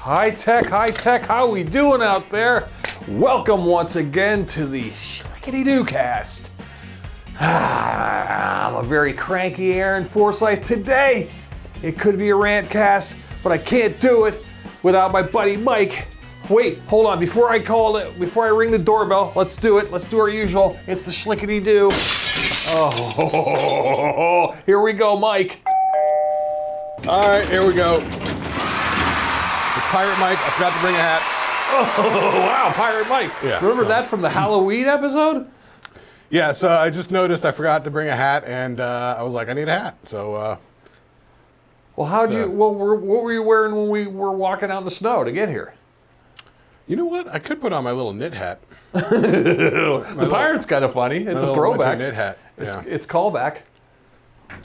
High tech, how we doing out there? Welcome once again to the Shlicketty cast. I'm a very cranky Aaron Forsyth today. It could be a rant cast, but I can't do it without my buddy Mike. Wait, hold on, before I ring the doorbell, let's do it. Let's do our usual. It's the Shlicketty do. Oh, here we go, Mike. All right, here we go. It's Pirate Mike. I forgot to bring a hat. Oh, wow, Pirate Mike. Yeah, Remember that from the Halloween episode? Yeah, so I just noticed I forgot to bring a hat, and I was like, I need a hat. So, what were you wearing when we were walking out in the snow to get here? you know what? I could put on my little knit hat. The pirate's kind of funny. It's a throwback. Knit hat. Yeah. It's callback.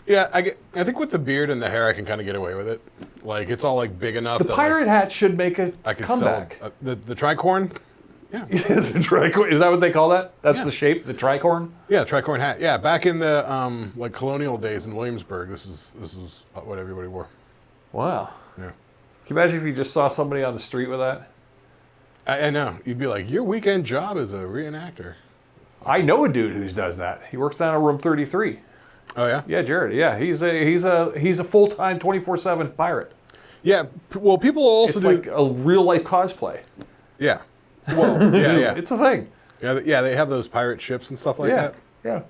Yeah, I think with the beard and the hair, I can kind of get away with it. Like, it's all like big enough. The pirate hat should make a I could comeback. sell the tricorn. Yeah. The tricorn. Is that what they call that? That's the shape, the tricorn? Yeah, tricorn hat. Yeah, back in the like colonial days in Williamsburg, this is what everybody wore. Wow. Yeah. Can you imagine if you just saw somebody on the street with that? I know. You'd be like, your weekend job is a reenactor. I know a dude who does that. He works down at room 33. Oh yeah. Yeah, Jared. Yeah, he's a full-time 24/7 pirate. Yeah. Well, people also It's like a real-life cosplay. Yeah. Well, yeah. It's a thing. Yeah, they have those pirate ships and stuff like that. Yeah.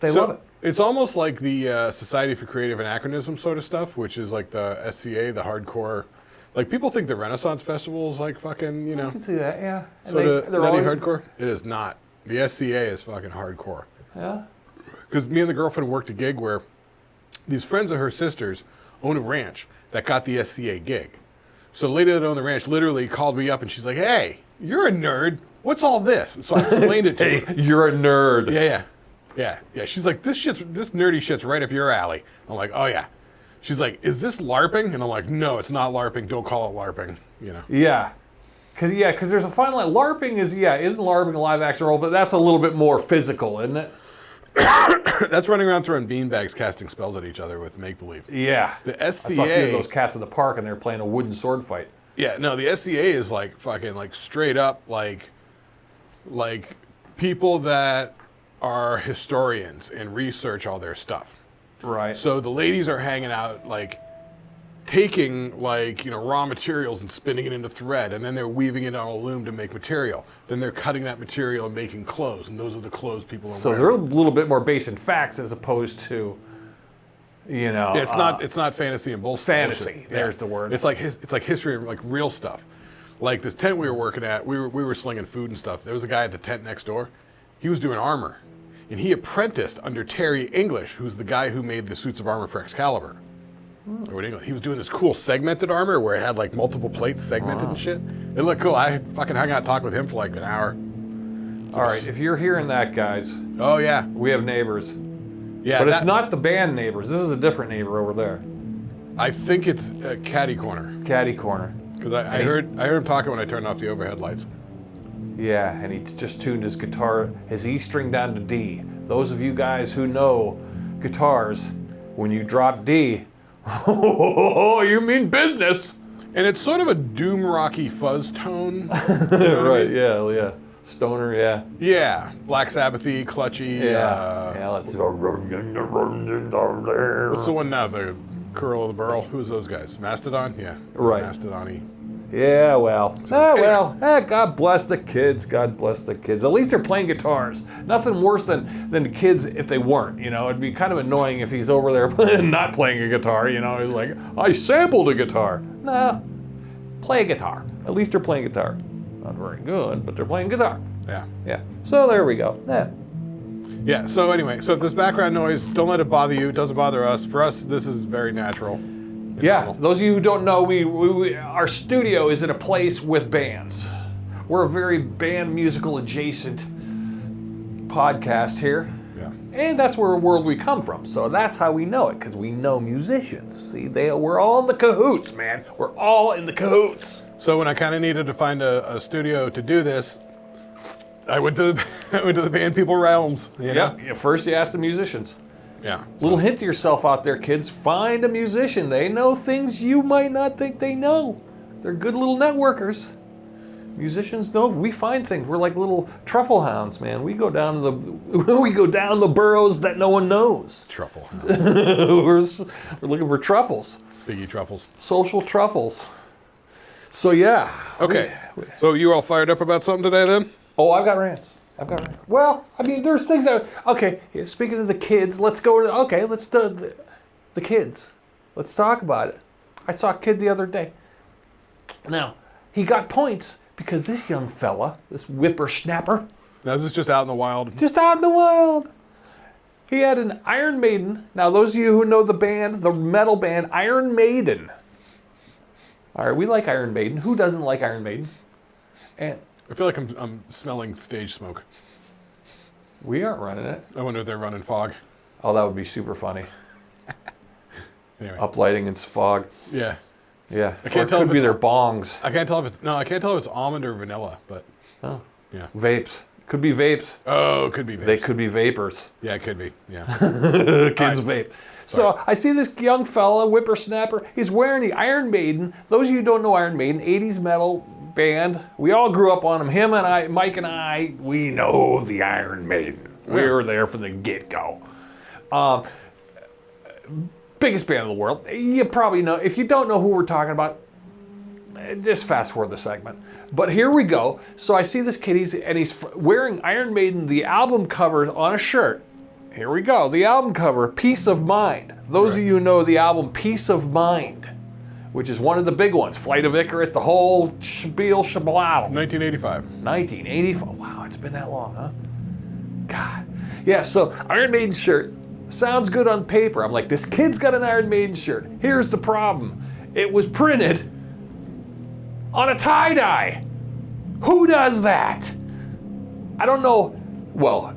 They love it. It's almost like the Society for Creative Anachronism sort of stuff, which is like the SCA, the hardcore. Like, people think the Renaissance Festival is like fucking, you know. I can see that, yeah. Sort of nutty hardcore. It is not. The SCA is fucking hardcore. Yeah? Because me and the girlfriend worked a gig where these friends of her sisters own a ranch that got the SCA gig. So the lady that owned the ranch literally called me up and she's like, hey, you're a nerd. What's all this? And so I explained it to her. You're a nerd. Yeah. She's like, this nerdy shit's right up your alley. I'm like, oh yeah. She's like, is this LARPing? And I'm like, no, it's not LARPing. Don't call it LARPing. You know. Yeah. Because there's a fine line. LARPing isn't LARPing a live action role, but that's a little bit more physical, isn't it? That's running around throwing beanbags, casting spells at each other with make-believe. Yeah. The SCA. I saw a few of those cats in the park and they're playing a wooden sword fight. Yeah, no, the SCA is like fucking like straight up like people that are historians and research all their stuff. Right. So the ladies are hanging out like taking like, you know, raw materials and spinning it into thread, and then they're weaving it on a loom to make material. Then they're cutting that material and making clothes, and those are the clothes people are wearing. So they're a little bit more based in facts as opposed to, you know. Yeah, it's not fantasy and bullshit. Fantasy. There's the word. It's like history and like real stuff. Like this tent we were working at, we were slinging food and stuff. There was a guy at the tent next door. He was doing armor, and he apprenticed under Terry English, who's the guy who made the suits of armor for Excalibur. He was doing this cool segmented armor where it had like multiple plates segmented and shit. It looked cool. I fucking hung out and talked with him for like an hour. All right, if you're hearing that, guys. Oh yeah. We have neighbors. Yeah. But it's not the band neighbors. This is a different neighbor over there. I think it's Caddy Corner. Caddy Corner. Because I heard him talking when I turned off the overhead lights. Yeah, and he just tuned his guitar, his E string down to D. Those of you guys who know guitars, when you drop D, oh, you mean business. And it's sort of a doom rocky fuzz tone. Right, yeah. Stoner, yeah. Yeah, Black Sabbathy, clutchy. Yeah, let's... What's the one now? The Curl of the Burl? Who's those guys? Mastodon? Yeah. Right. Mastodon-y. Yeah, well. God bless the kids. God bless the kids. At least they're playing guitars. Nothing worse than the kids if they weren't. You know, it'd be kind of annoying if he's over there not playing a guitar. You know, he's like, I sampled a guitar. Nah, play a guitar. At least they're playing guitar. Not very good, but they're playing guitar. Yeah. So there we go. Yeah, so anyway, so if there's background noise, don't let it bother you. It doesn't bother us. For us, this is very natural. Yeah, those of you who don't know, our studio is in a place with bands. We're a very band musical adjacent podcast here. Yeah. And that's where world we come from. So that's how we know it, because we know musicians. See, we're all in the cahoots, man. We're all in the cahoots. So when I kind of needed to find a studio to do this, I went to the band people realms. You know? Yeah, first you ask the musicians. Yeah. Little hint to yourself out there, kids. Find a musician. They know things you might not think they know. They're good little networkers. Musicians know we find things. We're like little truffle hounds, man. We go down the burrows that no one knows. Truffle. we're looking for truffles. Biggie truffles. Social truffles. So yeah. Okay. So you all fired up about something today then? Oh, I've got rants. Well, I mean, there's things that. Okay, speaking of the kids, let's go to. Okay, let's do the kids. Let's talk about it. I saw a kid the other day. Now, he got points because this young fella, this whippersnapper. Now, is this just out in the wild? Just out in the wild. He had an Iron Maiden. Now, those of you who know the band, the metal band, Iron Maiden. All right, we like Iron Maiden. Who doesn't like Iron Maiden? And I feel like I'm smelling stage smoke. we aren't running it. I wonder if they're running fog. Oh, that would be super funny. Anyway. Uplighting in fog. Yeah. Yeah. I can't tell it if could be it's their bongs. I can't tell if it's almond or vanilla, but Oh. yeah. Vapes. Could be vapes. Oh, it could be vapes. They could be vapors. Yeah, it could be. Yeah. Kids vape. So I see this young fella, whippersnapper. He's wearing the Iron Maiden. Those of you who don't know Iron Maiden, 80s metal band. We all grew up on them. Him and I, Mike and I, we know the Iron Maiden. We were there from the get-go. Biggest band in the world. You probably know. If you don't know who we're talking about, just fast forward the segment. But here we go. So I see this kid, he's wearing Iron Maiden, the album cover on a shirt. Here we go. The album cover, Peace of Mind. Those of you who know the album Peace of Mind, which is one of the big ones. Flight of Icarus, the whole spiel shablow. 1985. 1985. Wow, it's been that long, huh? God. Yeah, so Iron Maiden shirt. Sounds good on paper. I'm like, this kid's got an Iron Maiden shirt. Here's the problem. It was printed on a tie-dye. Who does that? I don't know. Well,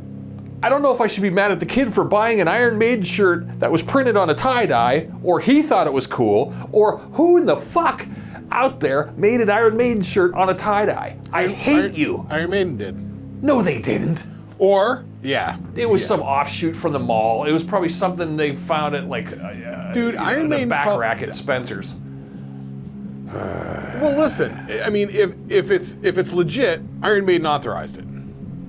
I don't know if I should be mad at the kid for buying an Iron Maiden shirt that was printed on a tie-dye, or he thought it was cool, or who in the fuck out there made an Iron Maiden shirt on a tie-dye. I hate you. Iron Maiden did. No, they didn't. Or, yeah. It was some offshoot from the mall. It was probably something they found at like Dude, Iron the Maiden's back rack at Spencer's. Well, listen. I mean, if it's legit, Iron Maiden authorized it.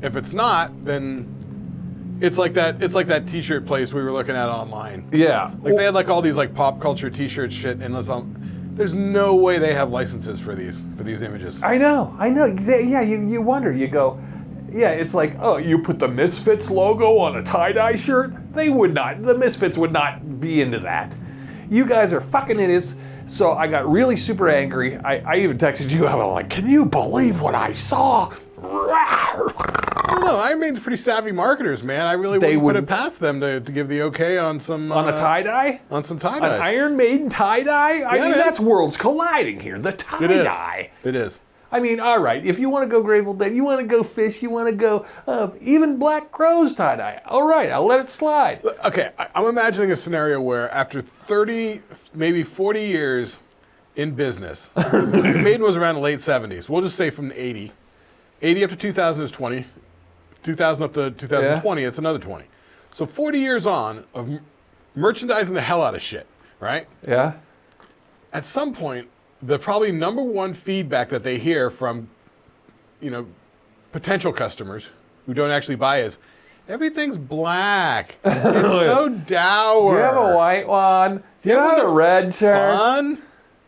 If it's not, then it's like that T-shirt place we were looking at online. Yeah. Like they had like all these like pop culture T-shirt shit, and there's no way they have licenses for these images. I know. Yeah, you wonder. You go, yeah, it's like, oh, you put the Misfits logo on a tie-dye shirt? They would not. The Misfits would not be into that. You guys are fucking idiots. So I got really super angry. I even texted you. I was like, can you believe what I saw? I don't know. Iron Maiden's pretty savvy marketers, man. I really wouldn't put it past them to give the okay on some... on a tie-dye? On some tie-dyes. An Iron Maiden tie-dye? I mean, that's worlds colliding here. The tie-dye. It is. I mean, all right, if you want to go Grateful Dead, you want to go Fish, you want to go even Black Crowes tie-dye. All right, I'll let it slide. Okay, I'm imagining a scenario where after 30, maybe 40 years in business, Maiden was around the late 70s. We'll just say from 80. 80 up to 2000 is 20. 2000 up to 2020, it's another 20. So 40 years on of merchandising the hell out of shit, right? Yeah. At some point, the probably number one feedback that they hear from, potential customers who don't actually buy is, everything's black. It's so dour. Do you have a white one? Do you have a red shirt? Fun?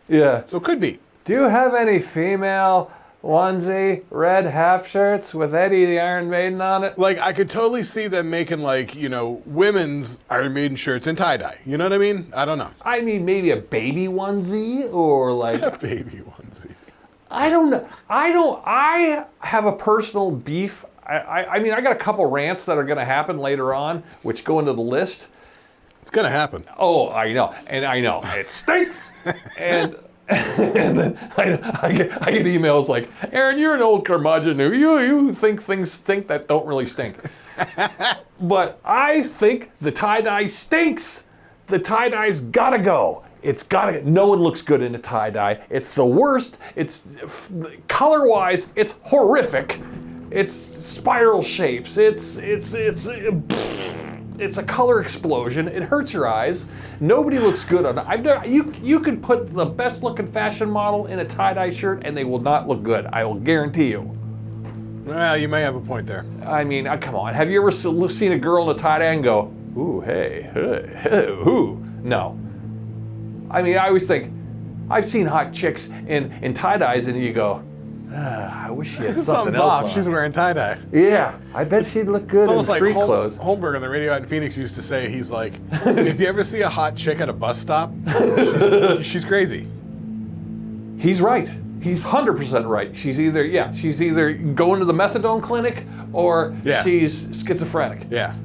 Yeah. So it could be. Do you have any female onesie red half shirts with Eddie the Iron Maiden on it? Like, I could totally see them making, women's Iron Maiden shirts in tie-dye. You know what I mean? I don't know. I mean, maybe a baby onesie or like... A baby onesie. I don't know. I have a personal beef. I mean, I got a couple rants that are going to happen later on, which go into the list. It's going to happen. Oh, I know. And I know. It stinks! And then I get emails like, Aaron, you're an old curmudgeon. You think things stink that don't really stink. But I think the tie-dye stinks. The tie-dye's gotta go. It's gotta go. No one looks good in a tie-dye. It's the worst. It's color-wise, it's horrific. It's spiral shapes. It's it's a color explosion. It hurts your eyes. Nobody looks good on it. You could put the best looking fashion model in a tie-dye shirt and they will not look good. I will guarantee you. Well, you may have a point there. I mean, come on. Have you ever seen a girl in a tie-dye and go, ooh, hey, ooh? No. I mean, I always think, I've seen hot chicks in tie-dyes and you go, I wish she had something Something's else off. on. She's wearing tie-dye. Yeah, I bet she'd look good in street clothes. Holmberg on the radio out in Phoenix used to say, he's like, if you ever see a hot chick at a bus stop, she's crazy. He's right. He's 100% right. She's either going to the methadone clinic or she's schizophrenic. Yeah.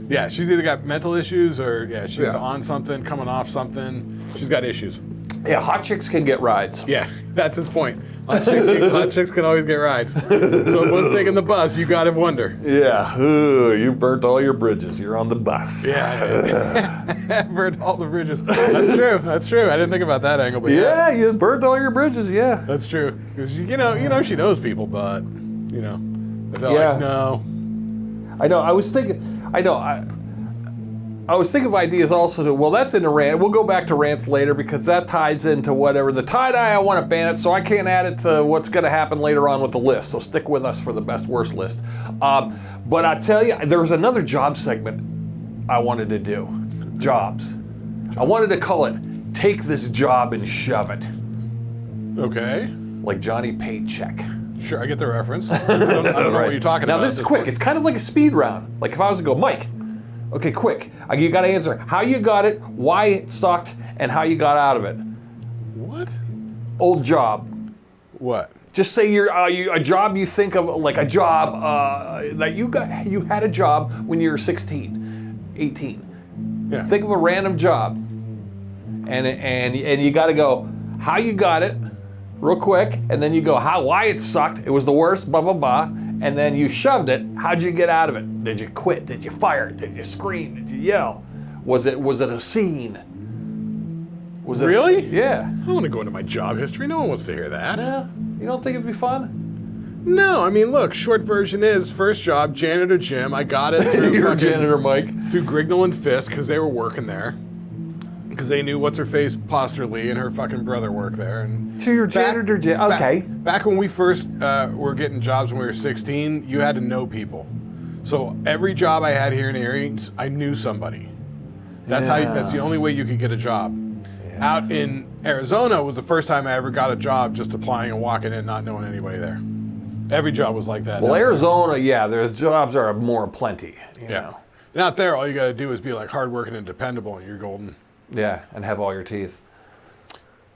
Yeah, she's either got mental issues or she's on something, coming off something. She's got issues. Yeah, hot chicks can get rides. Yeah, that's his point. Hot chicks can always get rides. So if one's taking the bus, you gotta wonder. Yeah, ooh, you burnt all your bridges. You're on the bus. Yeah, burnt all the bridges. That's true. That's true. I didn't think about that angle, but yeah, you burnt all your bridges. Yeah, that's true. Because you know she knows people, but they're like, no. I know. I was thinking of ideas also well, that's in the rant. We'll go back to rants later because that ties into whatever. The tie-dye, I want to ban it, so I can't add it to what's going to happen later on with the list. So stick with us for the best worst list. But I tell you, there was another job segment I wanted to do. Jobs. I wanted to call it Take This Job and Shove It. Okay. Like Johnny Paycheck. Sure, I get the reference. I don't know what you're talking about. Now this is quick. It's kind of like a speed round. Like if I was to go, Mike, okay, quick. You got to answer how you got it, why it sucked, and how you got out of it. What? Old job. What? Just say a job you think of, like a job that you had a job when you were 16, 18. Yeah. Think of a random job, and you got to go how you got it, real quick, and then you go why it sucked. It was the worst. Blah blah blah. And then you shoved it. How'd you get out of it? Did you quit? Did you fire? Did you scream? Did you yell? Was it a scene? Was it really? Yeah. I don't want to go into my job history. No one wants to hear that. Yeah. You don't think it'd be fun? No. I mean, look. Short version is first job, Janitor Jim. I got it through You're Janitor Mike. Through Grignell and Fisk because they were working there. Because they knew what's her face, Poster Lee, and her fucking brother worked there. And so you're Janitor Jim. Okay. Back when we first were getting jobs when we were 16, you had to know people. So every job I had here in Erie, I knew somebody. That's that's the only way you could get a job. Yeah. Out in Arizona was the first time I ever got a job just applying and walking in, not knowing anybody there. Every job was like that. Well, Arizona, their jobs are more plenty. You know. And out there, all you got to do is be like hardworking and dependable, and you're golden. Yeah, and have all your teeth.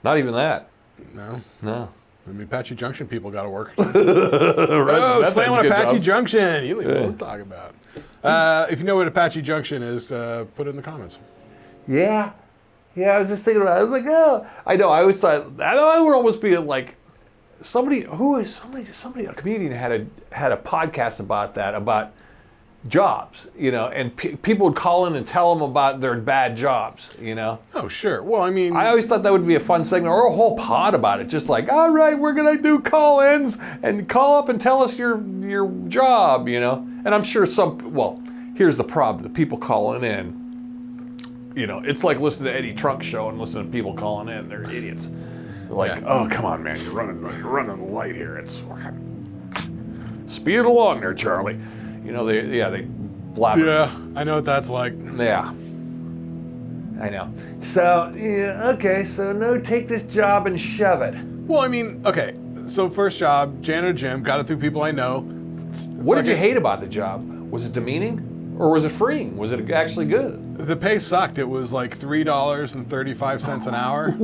Not even that. No. I mean, Apache Junction people got to work. Right. Oh, slam on Apache job. Junction. You know what I'm talking about. If you know what Apache Junction is, put it in the comments. Yeah. Yeah, I was just thinking about it. I was like, oh. I know, I always thought, I would almost be like, somebody, a comedian had a podcast about that, about jobs, and people would call in and tell them about their bad jobs, Oh, sure. Well, I mean, I always thought that would be a fun segment or a whole pod about it. Just like, all right, we're going to do call-ins and call up and tell us your job, And I'm sure here's the problem. The people calling in, it's like listening to Eddie Trunk's show and listening to people calling in. They're idiots. They're like, oh, come on, man, you're running the light here. It's speed it along there, Charlie. They blabber. Yeah, I know what that's like. Yeah, I know. So, okay, so no, take this job and shove it. Well, I mean, okay, so first job, Janitor Jim, got it through people I know. What did you hate about the job? Was it demeaning or was it freeing? Was it actually good? The pay sucked. It was like $3.35 an hour.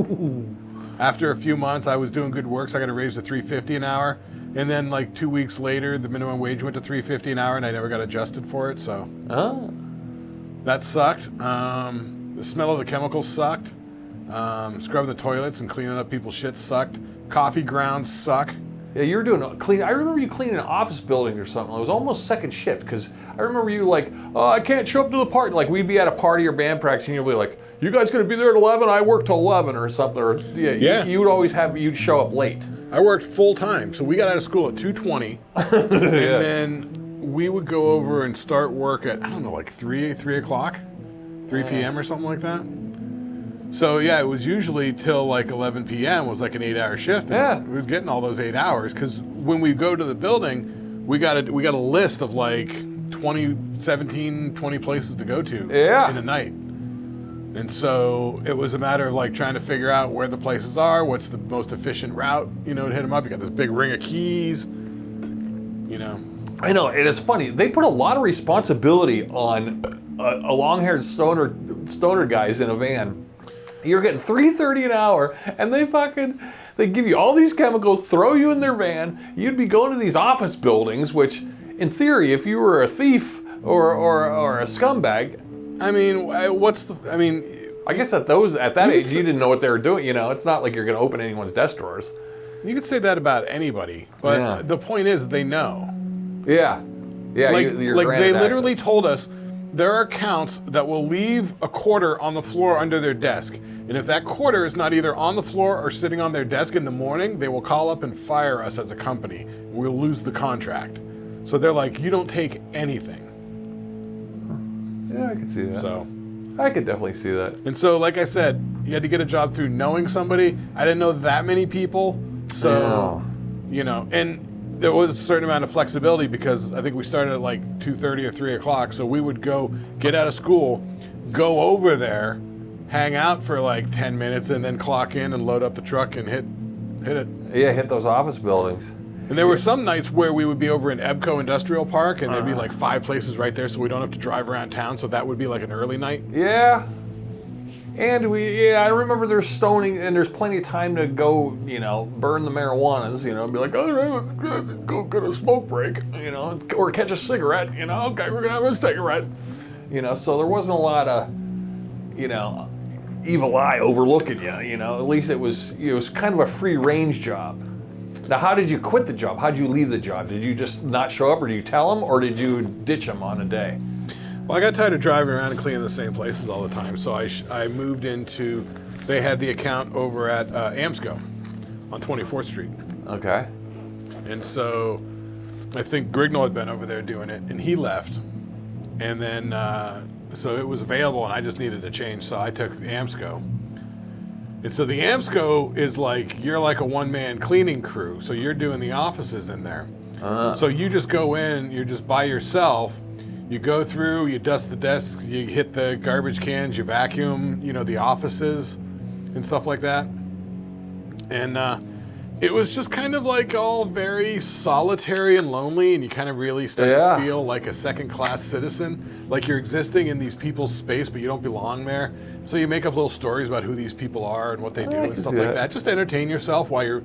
After a few months, I was doing good work, so I got a raise to $3.50 an hour. And then like 2 weeks later, the minimum wage went to $3.50 an hour, and I never got adjusted for it. So that sucked. The smell of the chemicals sucked. Scrubbing the toilets and cleaning up people's shit sucked. Coffee grounds suck. Yeah, you were doing clean. I remember you cleaning an office building or something. It was almost second shift because I remember you like, oh, I can't show up to the party. Like we'd be at a party or band practice, and you'd be like, you guys gonna be there at 11? I work till 11 or something. Or you would always you'd show up late. I worked full time, so we got out of school at 2:20, and then we would go over and start work at, I don't know, like 3 o'clock, 3 p.m. or something like that. So yeah, it was usually till like 11 p.m. was like an 8-hour shift. And we were getting all those 8 hours because when we go to the building, we got a list of like 20 places to go to in a night. And so it was a matter of like trying to figure out where the places are, what's the most efficient route, to hit them up. You got this big ring of keys, I know, and it's funny. They put a lot of responsibility on a long-haired stoner guys in a van. You're getting $3.30 an hour, and they give you all these chemicals, throw you in their van. You'd be going to these office buildings, which, in theory, if you were a thief or a scumbag, I mean, I guess at that age, you didn't know what they were doing. It's not like you're going to open anyone's desk drawers. You could say that about anybody, but the point is, they know. Yeah. Like they literally told us. There are counts that will leave a quarter on the floor under their desk. And if that quarter is not either on the floor or sitting on their desk in the morning, they will call up and fire us as a company. We'll lose the contract. So they're like, you don't take anything. Yeah, I could see that. So I could definitely see that. And so, like I said, you had to get a job through knowing somebody. I didn't know that many people. So, and there was a certain amount of flexibility because I think we started at like 2:30 or 3 o'clock. So we would go get out of school, go over there, hang out for like 10 minutes, and then clock in and load up the truck and hit it. Yeah, hit those office buildings. And there were some nights where we would be over in EBCO Industrial Park, and there'd be like 5 places right there, so we don't have to drive around town. So that would be like an early night. Yeah. And I remember there's stoning, and there's plenty of time to go, burn the marijuanas, and be like, all right, go get a smoke break, or catch a cigarette, okay, we're gonna have a cigarette, so there wasn't a lot of, evil eye overlooking you, at least it was kind of a free range job. Now, how did you quit the job? How did you leave the job? Did you just not show up, or did you tell them, or did you ditch them on a day? Well, I got tired of driving around and cleaning the same places all the time, so I moved into, they had the account over at Amsco on 24th Street. Okay. And so I think Grignell had been over there doing it, and he left. And then, so it was available, and I just needed a change, so I took Amsco. And so the Amsco is like, you're like a one-man cleaning crew, so you're doing the offices in there. So you just go in, you're just by yourself. You go through, you dust the desks, you hit the garbage cans, you vacuum, the offices and stuff like that. And it was just kind of like all very solitary and lonely, and you kind of really start to feel like a second-class citizen, like you're existing in these people's space, but you don't belong there. So you make up little stories about who these people are and what they do and stuff like that. Just to entertain yourself while you're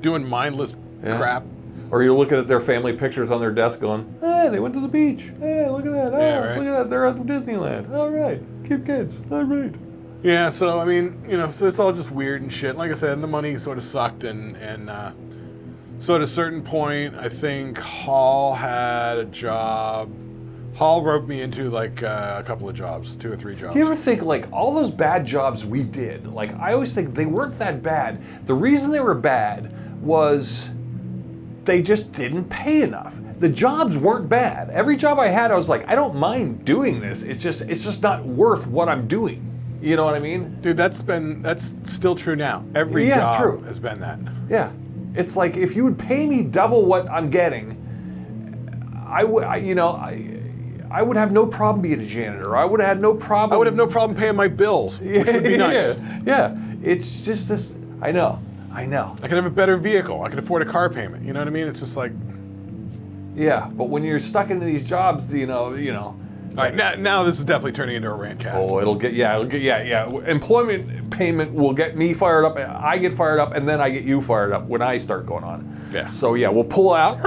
doing mindless crap. Or you're looking at their family pictures on their desk going, hey, they went to the beach. Hey, look at that. Oh, look at that. They're at Disneyland. All right. Cute kids. All right. Yeah, so, I mean, so it's all just weird and shit. Like I said, the money sort of sucked. And so at a certain point, I think Hall had a job. Hall roped me into like a couple of jobs, 2 or 3 jobs. Do you ever think like all those bad jobs we did, like I always think they weren't that bad. The reason they were bad was they just didn't pay enough. The jobs weren't bad. Every job I had, I was like, I don't mind doing this. It's just not worth what I'm doing. You know what I mean? Dude, that's still true now. Every job has been that. Yeah. It's like if you would pay me double what I'm getting, I would have no problem being a janitor. I would have had no problem. I would have no problem paying my bills, which would be nice. Yeah. It's just this. I know. I could have a better vehicle. I could afford a car payment. You know what I mean? It's just like. Yeah, but when you're stuck into these jobs, All right, now this is definitely turning into a rant cast. Oh, it'll get. Employment payment will get me fired up. I get fired up, and then I get you fired up when I start going on. Yeah. So yeah, we'll pull out.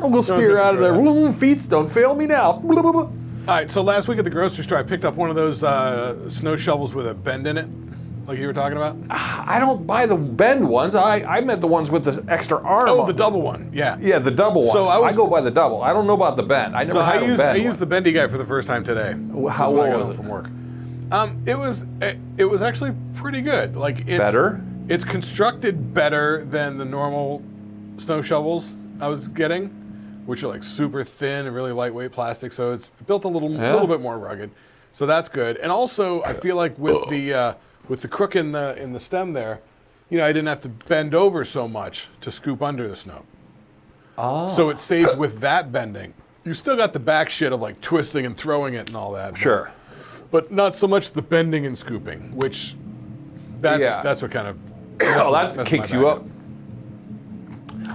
We'll steer out of there. Feet don't fail me now. All right, so last week at the grocery store, I picked up one of those snow shovels with a bend in it. Like you were talking about? I don't buy the bend ones. I meant the ones with the extra arm. Oh, the double one. Yeah. Yeah, the double one. So I go by the double. I don't know about the bend. I never had a bend. I used the bendy guy for the first time today. How when I got was home it? from work. It was actually pretty good. Like it's better. It's constructed better than the normal snow shovels I was getting. which are like super thin and really lightweight plastic. So it's built a little bit more rugged. So that's good. And also, I feel like with the crook in the stem there, you know, I didn't have to bend over so much to scoop under the snow. Oh. So it saves with that bending. You still got the back shit of like twisting and throwing it and all that. Sure. But not so much the bending and scooping, which that's what kind of that kicks you up.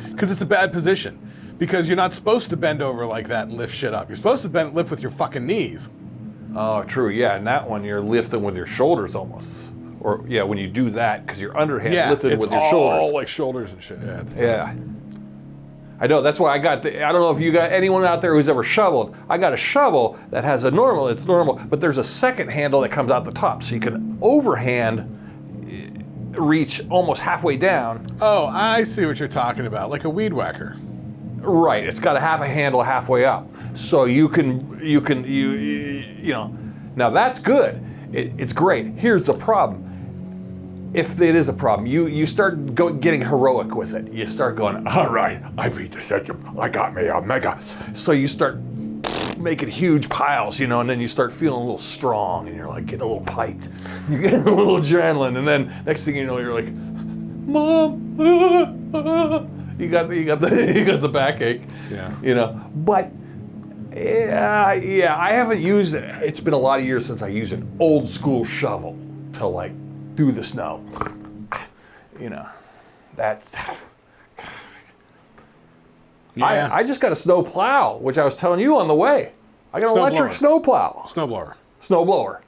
Because it's a bad position. Because you're not supposed to bend over like that and lift shit up. You're supposed to lift with your fucking knees. Oh, true. Yeah, and that one you're lifting with your shoulders almost. Or yeah, when you do that, because you're underhand lifted with your shoulders. All like shoulders and shit. Yeah, it's yeah. I know. That's why I got I don't know if you got anyone out there who's ever shoveled. I got a shovel that has a normal. It's normal, but there's a second handle that comes out the top, so you can overhand reach almost halfway down. Oh, I see what you're talking about, like a weed whacker. Right. It's got to have a handle halfway up, so you know. Now that's good. It's great. Here's the problem. If it is a problem, you start getting heroic with it. You start going, all right, I beat the system. I got me a mega. So you start making huge piles, you know, and then you start feeling a little strong, and you're like getting a little piped. You get a little adrenaline, and then next thing you know, you're like, Mom, you got the backache. Yeah. You know, but. Yeah, I haven't used it. It's been a lot of years since I used an old school shovel to like do the snow. You know, that's. Yeah. I just got a snow plow, which I was telling you on the way. I got an electric snow plow. Snowblower. Snowblower.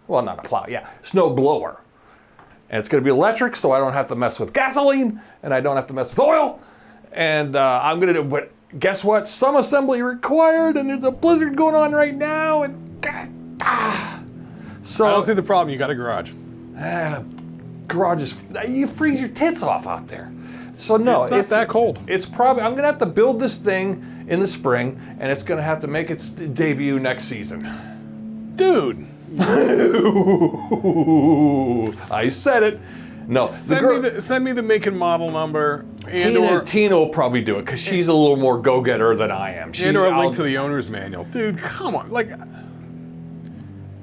Well, not a plow, yeah. Snowblower. And it's going to be electric, so I don't have to mess with gasoline, and I don't have to mess with oil. And I'm going to do, but guess what? Some assembly required, and there's a blizzard going on right now, and so I don't see the problem. You got a garage. Garage is, you freeze your tits off out there. So no, it's not that cold. It's probably, I'm gonna have to build this thing in the spring, and it's gonna have to make its debut next season. Dude. I said it. No, send me the make and model number. Tina will probably do it because she's a little more go-getter than I am. Or a link to the owner's manual. Dude, come on.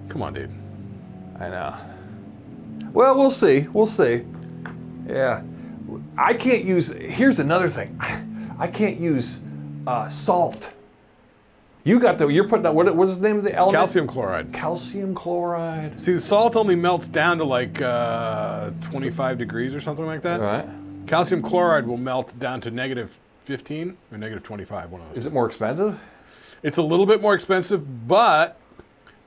Come on, dude. I know. Well, we'll see. We'll see. Yeah. I can't use, here's another thing. I can't use salt. You're putting out, what's the name of the element? Calcium chloride. Calcium chloride. See, the salt only melts down to like 25 degrees or something like that. Right. Calcium chloride will melt down to negative 15 or negative 25. One of those. Is it more expensive? It's a little bit more expensive, but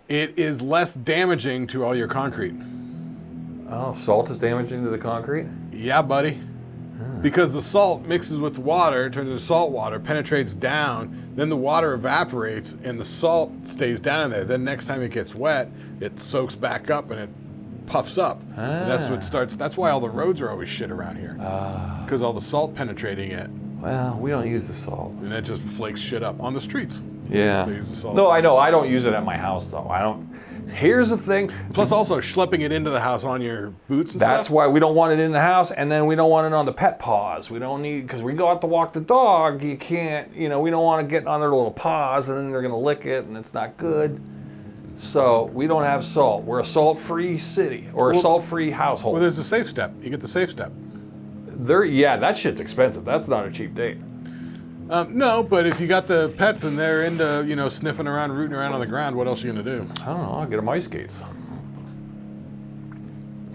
it is less damaging to all your concrete. Oh, salt is damaging to the concrete? Yeah, buddy. Because the salt mixes with the water, turns into salt water, penetrates down, then the water evaporates and the salt stays down in there. Then next time it gets wet, it soaks back up and it puffs up. And that's what starts, that's why all the roads are always shit around here. Because all the salt penetrating it. Well, we don't use the salt. And it just flakes shit up on the streets. Yeah. They use the salt. No, I know. I don't use it at my house, though. I don't. Here's the thing. Plus also schlepping it into the house on your boots and stuff. That's why we don't want it in the house, and then we don't want it on the pet paws. We don't need, because we go out to walk the dog, you can't, we don't want to get on their little paws, and then they're going to lick it, and it's not good. So we don't have salt. We're a salt-free city, or a salt-free household. Well, there's a safe step. You get the safe step. Yeah, that shit's expensive. That's not a cheap date. No, but if you got the pets and they're into, sniffing around, rooting around on the ground, what else are you going to do? I don't know. I'll get them ice skates.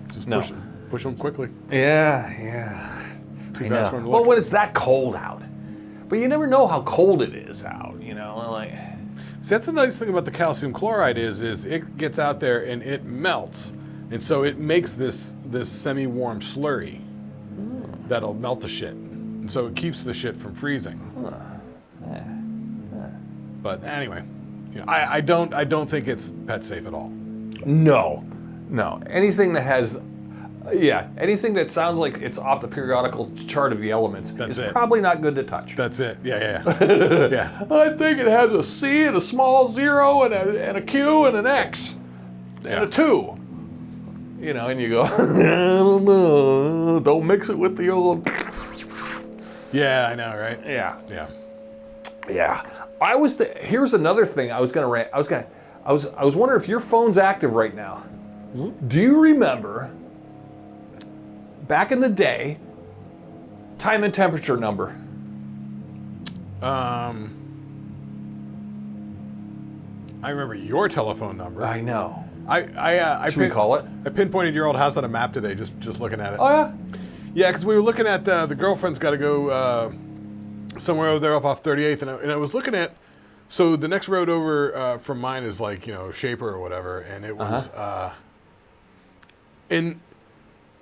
Just push them quickly. Yeah. Too fast for them to Well, look. when it's that cold out. But you never know how cold it is out, like. See, that's the nice thing about the calcium chloride is it gets out there and it melts. And so it makes this semi-warm slurry that'll melt the shit. And so it keeps the shit from freezing. But anyway, I don't think it's pet safe at all. No. Anything that has, anything that sounds like it's off the periodical chart of the elements is probably not good to touch. That's it. Yeah. Yeah. I think it has a C and a small 0 and a Q and an X and a 2. And you go, I don't know. Don't mix it with the old. Yeah, I know, right? Yeah. Yeah. Here's another thing I was gonna rant. I was wondering if your phone's active right now. Do you remember back in the day, time and temperature number? I remember your telephone number. I know. Should we call it? I pinpointed your old house on a map today, just looking at it. Oh yeah. Yeah, because we were looking at the girlfriend's got to go somewhere over there up off 38th, and I was looking at. So the next road over from mine is like Shaper or whatever, and it was, and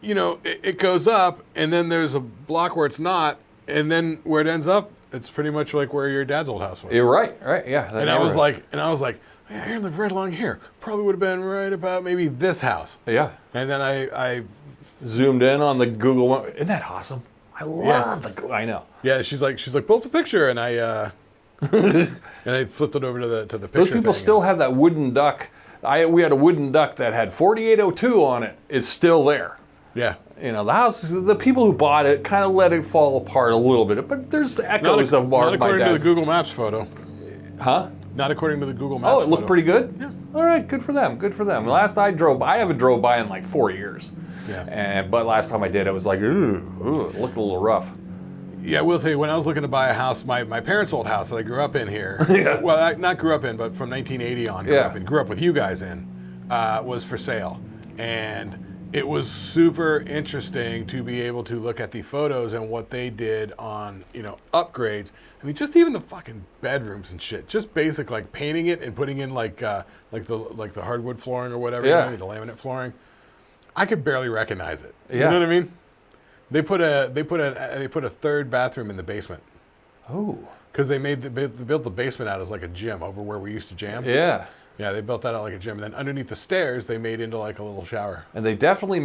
it goes up, and then there's a block where it's not, and then where it ends up, it's pretty much like where your dad's old house was. You're right, yeah. And I was like, man, Aaron lived right along here. Probably would have been right about maybe this house. Yeah. And then I zoomed in on the Google one. Isn't that awesome? I love the Google. I know. Yeah, she's like, pull up the picture, and I and I flipped it over to the picture. Those people still have that wooden duck. We had a wooden duck that had 4802 on it. It's still there. Yeah. The house, the people who bought it kind of let it fall apart a little bit, but there's echoes of Not my according to the dad's. Google Maps photo. Huh? Not according to the Google Maps Oh, it photo. looked pretty good? Yeah. All right, good for them, good for them. Last I haven't drove by in like 4 years. Yeah. But last time I did, it was like, ooh, it looked a little rough. Yeah, I will tell you, when I was looking to buy a house, my parents' old house that I grew up in here, Yeah. well, I not grew up in, but from 1980 on, grew up with you guys in, was for sale. And it was super interesting to be able to look at the photos and what they did on, upgrades. I mean, just even the fucking bedrooms and shit. Just basic, like painting it and putting in like the hardwood flooring or whatever, Yeah. the laminate flooring. I could barely recognize it. Yeah. You know what I mean? They put a third bathroom in the basement. Oh. Because they built the basement out as like a gym over where we used to jam. Yeah. Yeah, they built that out like a gym, and then underneath the stairs, they made into like a little shower. And they definitely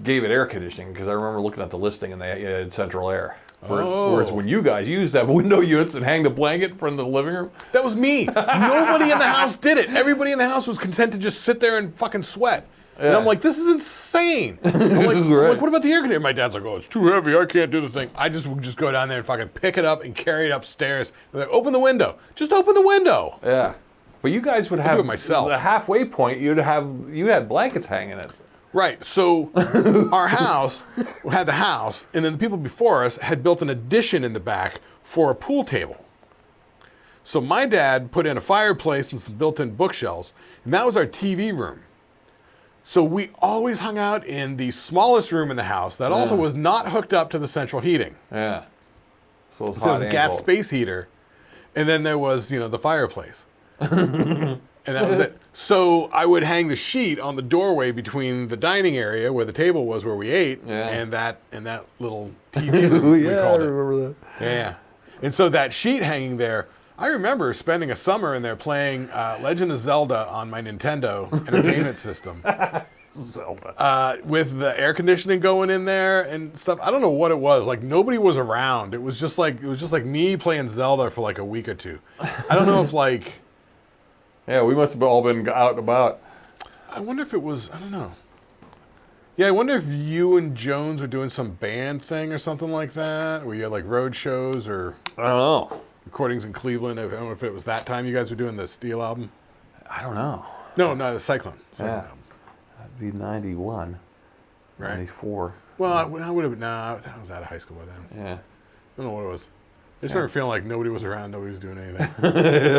gave it air conditioning, because I remember looking at the listing and they had central air. Whereas when you guys used to have window units and hang the blanket from the living room. That was me. Nobody in the house did it. Everybody in the house was content to just sit there and fucking sweat. And I'm like, this is insane. I'm like, what about the air conditioner? My dad's like, oh, it's too heavy. I can't do the thing. I would just go down there and fucking pick it up and carry it upstairs. They're like, open the window. Just open the window. Yeah. But you guys would have do it myself. The halfway point. You had blankets hanging it. Right. So our house had the house, and then the people before us had built an addition in the back for a pool table. So my dad put in a fireplace and some built-in bookshelves, and that was our TV room. So we always hung out in the smallest room in the house that also was not hooked up to the central heating. Yeah. So it was a gas space heater, and then there was, the fireplace. And that was it. So I would hang the sheet on the doorway between the dining area where the table was where we ate and that little TV room, we called it. I remember that. Yeah. And so that sheet hanging there, I remember spending a summer in there playing Legend of Zelda on my Nintendo Entertainment System. Zelda. With the air conditioning going in there and stuff. I don't know what it was. Like nobody was around. It was just like me playing Zelda for like a week or two. I don't know if like. Yeah, we must have all been out and about. I wonder if it was. I don't know. Yeah, I wonder if you and Jones were doing some band thing or something like that, where you had like road shows or. I don't know. Recordings in Cleveland. I don't know if it was that time you guys were doing the Steel album. I don't know. No, the Cyclone. Album. That'd be 91. Right. 94. Well, I would have been. Nah, I was out of high school by then. Yeah. I don't know what it was. I just remember feeling like nobody was around, nobody was doing anything. We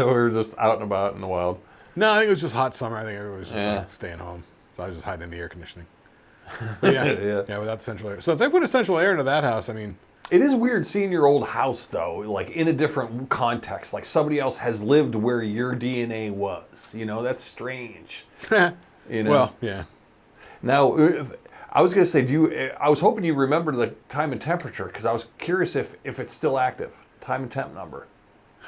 were just out and about in the wild. No, I think it was just hot summer. I think everybody was just like staying home. So I was just hiding in the air conditioning. But yeah, without central air. So if they put a central air into that house, I mean. It is weird seeing your old house, though, like in a different context. Like somebody else has lived where your DNA was. That's strange. Well, yeah. Now, I was going to say, I was hoping you remember the time and temperature, because I was curious if it's still active. Time and temp number.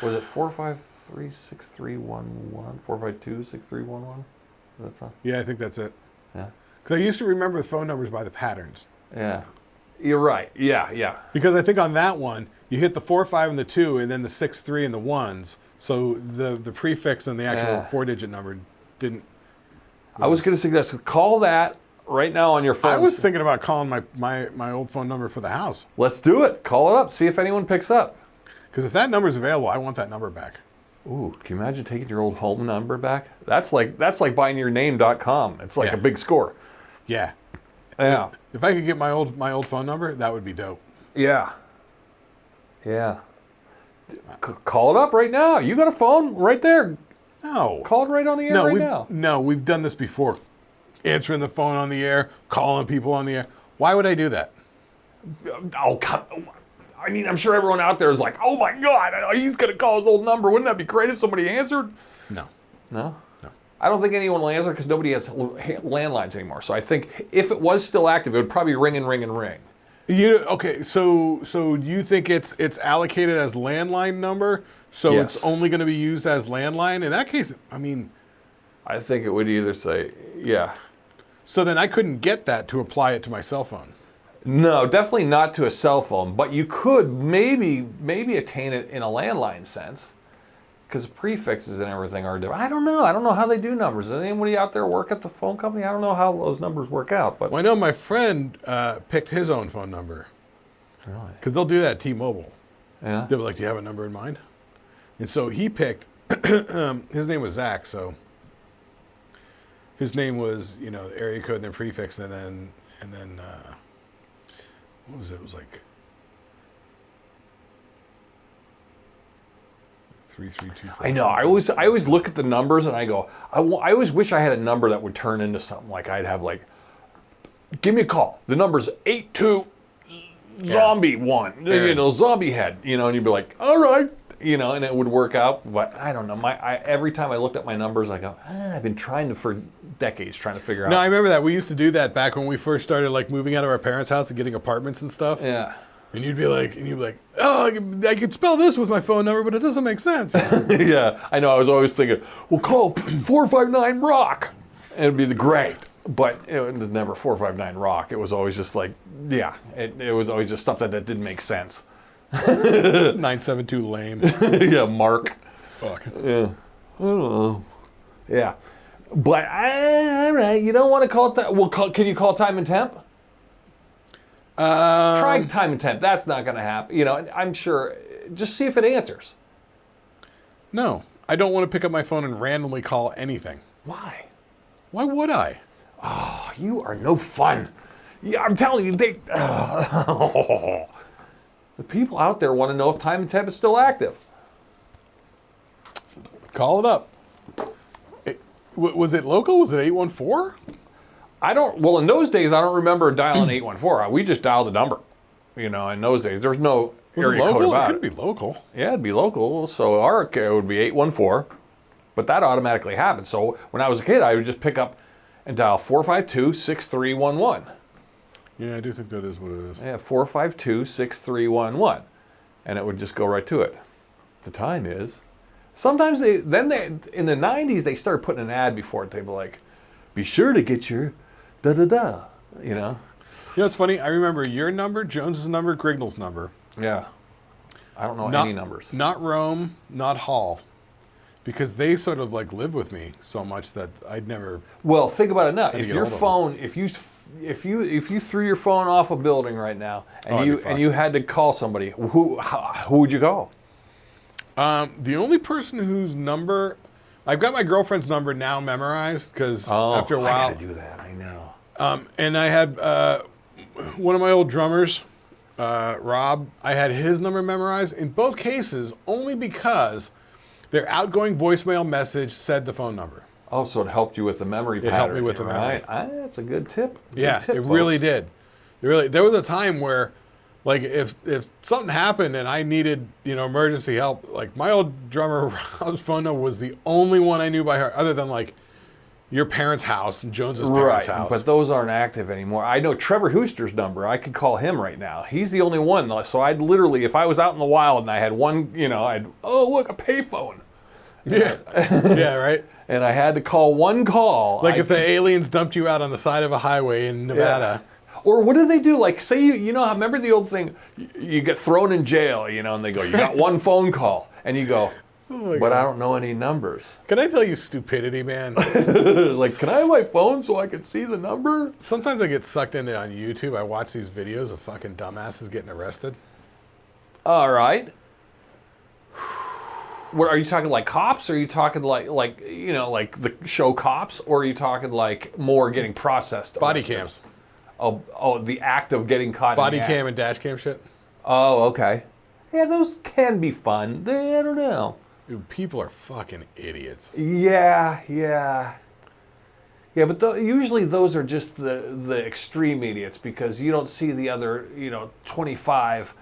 Was it 453-6311? 452-6311? That's not. Yeah, I think that's it. Yeah. Because I used to remember the phone numbers by the patterns. Yeah. You're right. Yeah. Because I think on that one, you hit the 4, 5, and the 2, and then the 6, 3, and the 1s. So the prefix and the actual 4-digit number didn't. I was going to suggest call that right now on your phone. I was thinking about calling my old phone number for the house. Let's do it. Call it up. See if anyone picks up. Because if that number's available, I want that number back. Ooh, can you imagine taking your old home number back? That's like buying your name.com. It's like a big score. Yeah. Yeah. If I could get my old phone number, that would be dope. Yeah. Yeah. Call it up right now. You got a phone right there. No. Call it right on the air now. No, we've done this before. Answering the phone on the air, calling people on the air. Why would I do that? Oh, I mean, I'm sure everyone out there is like, oh my God, he's going to call his old number. Wouldn't that be great if somebody answered? No. No? No. I don't think anyone will answer because nobody has landlines anymore. So I think if it was still active, it would probably ring and ring and ring. Okay, so you think it's allocated as landline number, so Yes. it's only going to be used as landline? In that case, I mean... I think it would either say, yeah. So then I couldn't get that to apply it to my cell phone. No, definitely not to a cell phone, but you could maybe attain it in a landline sense, because prefixes and everything are different. I don't know how they do numbers. Does anybody out there work at the phone company? I don't know how those numbers work out. But Well, I know my friend picked his own phone number. Really? Because they'll do that at T-Mobile. Yeah. They'll be like, do you have a number in mind? And so he picked, his name was Zach, so his name was, area code and then prefix, and then what was it? It was like 3324. I know. I always look at the numbers and I go, I always wish I had a number that would turn into something like I'd have like, give me a call. The number's 82 zombie 1, zombie head, and you'd be like, all right, and it would work out. But I don't know. Every time I looked at my numbers, I go, I've been for decades trying to figure out. No, I remember that. We used to do that back when we first started like moving out of our parents' house and getting apartments and stuff. Yeah. And you'd be like, oh, I could spell this with my phone number, but it doesn't make sense. Yeah, I know. I was always thinking, well, call 459 Rock, and it'd be great. But it was never 459 Rock. It was always just like, it was always just something that didn't make sense. 972 lame. Yeah, Mark. Fuck. Yeah. I don't know. Yeah. But, all right, you don't want to call it that. Well, can you call time and temp? Try time and temp. That's not going to happen. I'm sure. Just see if it answers. No, I don't want to pick up my phone and randomly call anything. Why? Why would I? Oh, you are no fun. Yeah, I'm telling you, the people out there want to know if time and temp is still active. Call it up. Was it local? Was it 814? Well, in those days, I don't remember dialing 814. We just dialed a number. In those days, there's no area code about it. It could be local. Yeah, it'd be local. So our code would be 814, but that automatically happened. So when I was a kid, I would just pick up and dial 452-6311. Yeah, I do think that is what it is. Yeah, 452-6311, and it would just go right to it. The time is. Sometimes they in the 90s they started putting an ad before it. They'd be like, "Be sure to get your da-da-da," You know what's funny? I remember your number, Jones's number, Grignell's number. Yeah. I don't know any numbers. Not Rome, not Hall. Because they sort of like live with me so much that I'd never... Well, think about it now. If your phone, if you threw your phone off a building right now and you had to call somebody, who would you call? The only person whose number... I've got my girlfriend's number now memorized because after a while... I gotta do that, I know. And I had one of my old drummers, Rob, I had his number memorized. In both cases, only because their outgoing voicemail message said the phone numur. Oh, so it helped you with the memory pattern. It helped me with the memory. That's a good tip. It really did. There was a time where, like, if something happened and I needed, emergency help, like my old drummer Rob's phone number was the only one I knew by heart, other than like your parents' house and Jones's parents' house. But those aren't active anymore. I know Trevor Hooster's number. I could call him right now. He's the only one. So I'd literally, if I was out in the wild and I had one, look, a payphone. Yeah. Yeah, right? And I had to call one call. Like if the aliens dumped you out on the side of a highway in Nevada. Yeah. Or what do they do? Like, say remember the old thing, you get thrown in jail, and they go, you got one phone call. And you go, but I don't know any numbers. Can I tell you stupidity, man? Like, can I have my phone so I can see the number? Sometimes I get sucked into on YouTube. I watch these videos of fucking dumbasses getting arrested. All right. What are you talking, like cops? Or are you talking like you know, like the show Cops? Or are you talking like more getting processed? Body cams. Oh, the act of getting caught. Body in the cam act. and dash cam shit. Oh, okay. Yeah, those can be fun. I don't know. Dude, people are fucking idiots. Yeah. Yeah, but usually those are just the extreme idiots, because you don't see the other, 25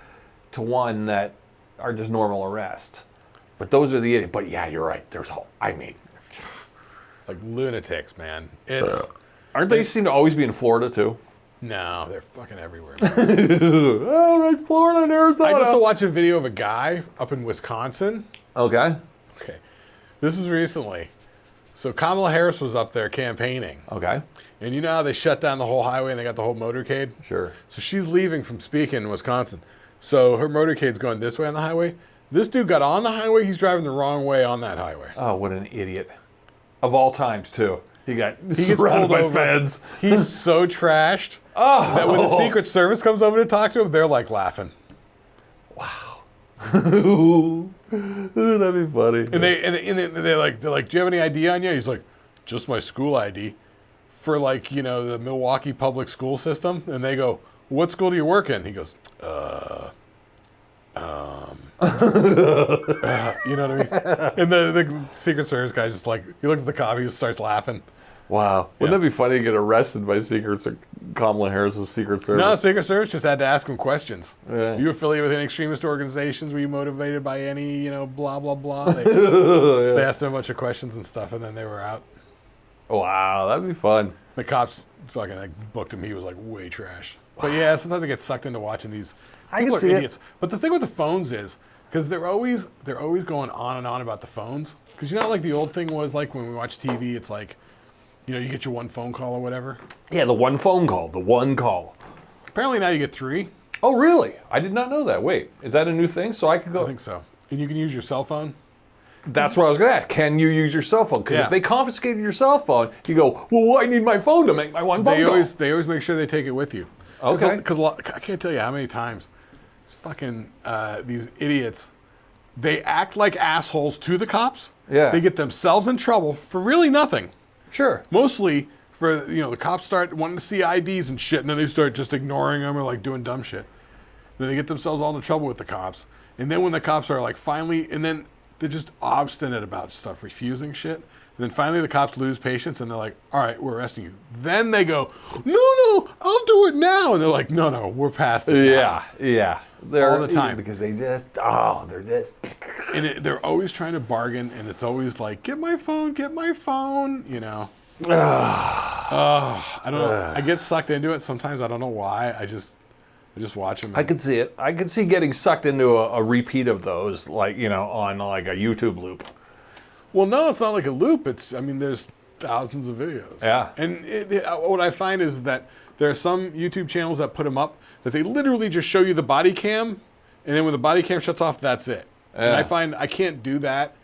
to 1 that are just normal arrest. But those are the idiots. But yeah, you're right. Like lunatics, man. It's Aren't they seem to always be in Florida too? no, they're fucking everywhere. Oh, right, Florida and Arizona. I just watched a video of a guy up in Wisconsin. Okay. Okay, this was recently. So Kamala Harris was up there campaigning. Okay. And you know how they shut down the whole highway and they got the whole motorcade? Sure. So she's leaving from speaking in Wisconsin. So her motorcade's going this way on the highway. This dude got on the highway. He's driving the wrong way on that highway. Oh, what an idiot. Of all times, too. He gets pulled surrounded by over. feds. He's so trashed that when the Secret Service comes over to talk to him, they're like laughing. Wow. That'd be funny. And they're like, do you have any ID on you? He's like, just my school ID for the Milwaukee public school system. And they go, what school do you work in? He goes, you know what I mean? And the Secret Service guy's just like, he looks at the cop, he just starts laughing. Wow. Wouldn't that be funny to get arrested by Kamala Harris's Secret Service? No, Secret Service just had to ask him questions. Yeah. You affiliated with any extremist organizations? Were you motivated by any, blah, blah, blah? They, Yeah. they asked him a bunch of questions and stuff, and then they were out. Wow, that'd be fun. The cops fucking booked him. He was way trash. But yeah, sometimes I get sucked into watching these. People are idiots. But the thing with the phones is, because they're always going on and on about the phones. Because the old thing was when we watch TV, it's you get your one phone call or whatever. Yeah, the one phone call, the one call. Apparently now you get 3. Oh, really? I did not know that. Wait, is that a new thing? So I could go. I think so. And you can use your cell phone. That's what I was going to ask. Can you use your cell phone? Because Yeah. if they confiscated your cell phone, you go, well, I need my phone to make my one phone call. They always make sure they take it with you. Okay. Because I can't tell you how many times it's fucking these idiots, they act like assholes to the cops. Yeah. They get themselves in trouble for really nothing. Sure. Mostly for, the cops start wanting to see IDs and shit, and then they start just ignoring them or doing dumb shit. Then they get themselves all into trouble with the cops. And then when the cops are finally, and then they're just obstinate about stuff, refusing shit. And then finally the cops lose patience and they're like, all right, we're arresting you. Then they go, no, I'll do it now. And they're like, no, we're past it. Yeah. They're, All the time. Because they're just. And they're always trying to bargain, and it's always like, get my phone. I don't know. I get sucked into it. Sometimes I don't know why. I just watch them. I could see it. I could see getting sucked into a repeat of those, on a YouTube loop. Well, no, it's not like a loop. There's thousands of videos. Yeah. And what I find is that there are some YouTube channels that put them up that they literally just show you the body cam, and then when the body cam shuts off, that's it. Yeah. And I find I can't do that.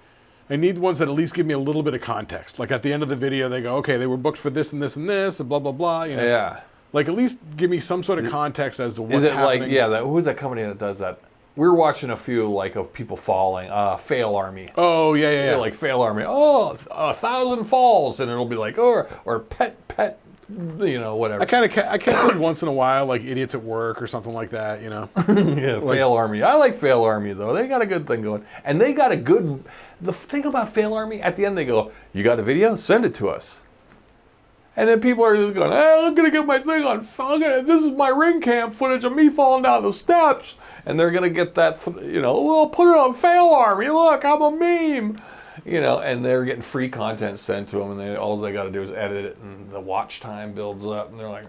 I need ones that at least give me a little bit of context. Like at the end of the video, they go, okay, they were booked for this and this and this, and blah, blah, blah. Yeah. At least give me some sort of context as to what's happening. Who's that company that does that? We were watching a few of people falling. Fail Army. Oh yeah. Fail Army. Oh, 1,000 falls, and it'll be or pet, whatever. I catch those once in a while, like idiots at work or something like that. Yeah, Fail Army. I like Fail Army though. They got a good thing going, and they got a good. The thing about Fail Army, at the end they go, "You got a video? Send it to us." And then people are just going, "Hey, I'm gonna get my thing on. This is my ring cam footage of me falling down the steps." And they're gonna get that, we'll put it on Fail Army. Look, I'm a meme, And they're getting free content sent to them, and all they got to do is edit it, and the watch time builds up, and they're like,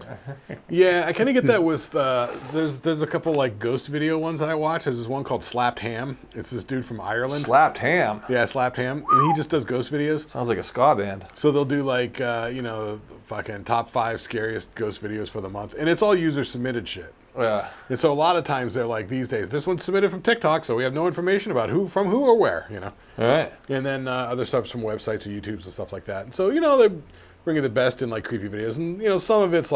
yeah, I kind of get that with there's a couple ghost video ones that I watch. There's this one called Slapped Ham. It's this dude from Ireland. Slapped Ham. Yeah, Slapped Ham, and he just does ghost videos. Sounds like a ska band. So they'll do fucking top 5 scariest ghost videos for the month, and it's all user submitted shit. Yeah. And so a lot of times they're like, these days, this one's submitted from TikTok, so we have no information about who or where, All right. And then other stuff's from websites or YouTubes and stuff like that. And so, they bring you the best in creepy videos. And, some of it's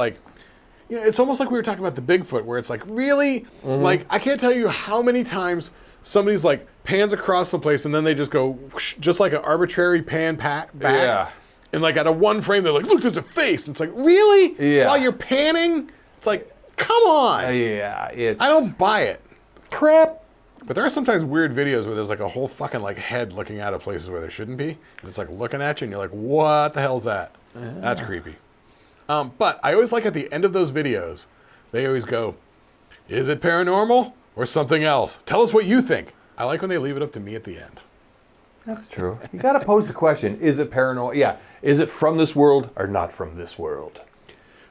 it's almost like we were talking about the Bigfoot, where it's really, I can't tell you how many times somebody's like pans across the place and then they just go whoosh, just like an arbitrary pan back. Yeah. And like at a one frame, they're like, look, there's a face. And it's like, really? Yeah. While you're panning? It's like, come on. Yeah. I don't buy it. Crap. But there are sometimes weird videos where there's like a whole fucking like head looking out of places where there shouldn't be. And it's like looking at you and you're like, what the hell's that? That's creepy. But I always like at the end of those videos, they always go, is it paranormal or something else? Tell us what you think. I like when they leave it up to me at the end. That's true. You got to pose the question, is it paranormal? Yeah. Is it from this world or not from this world?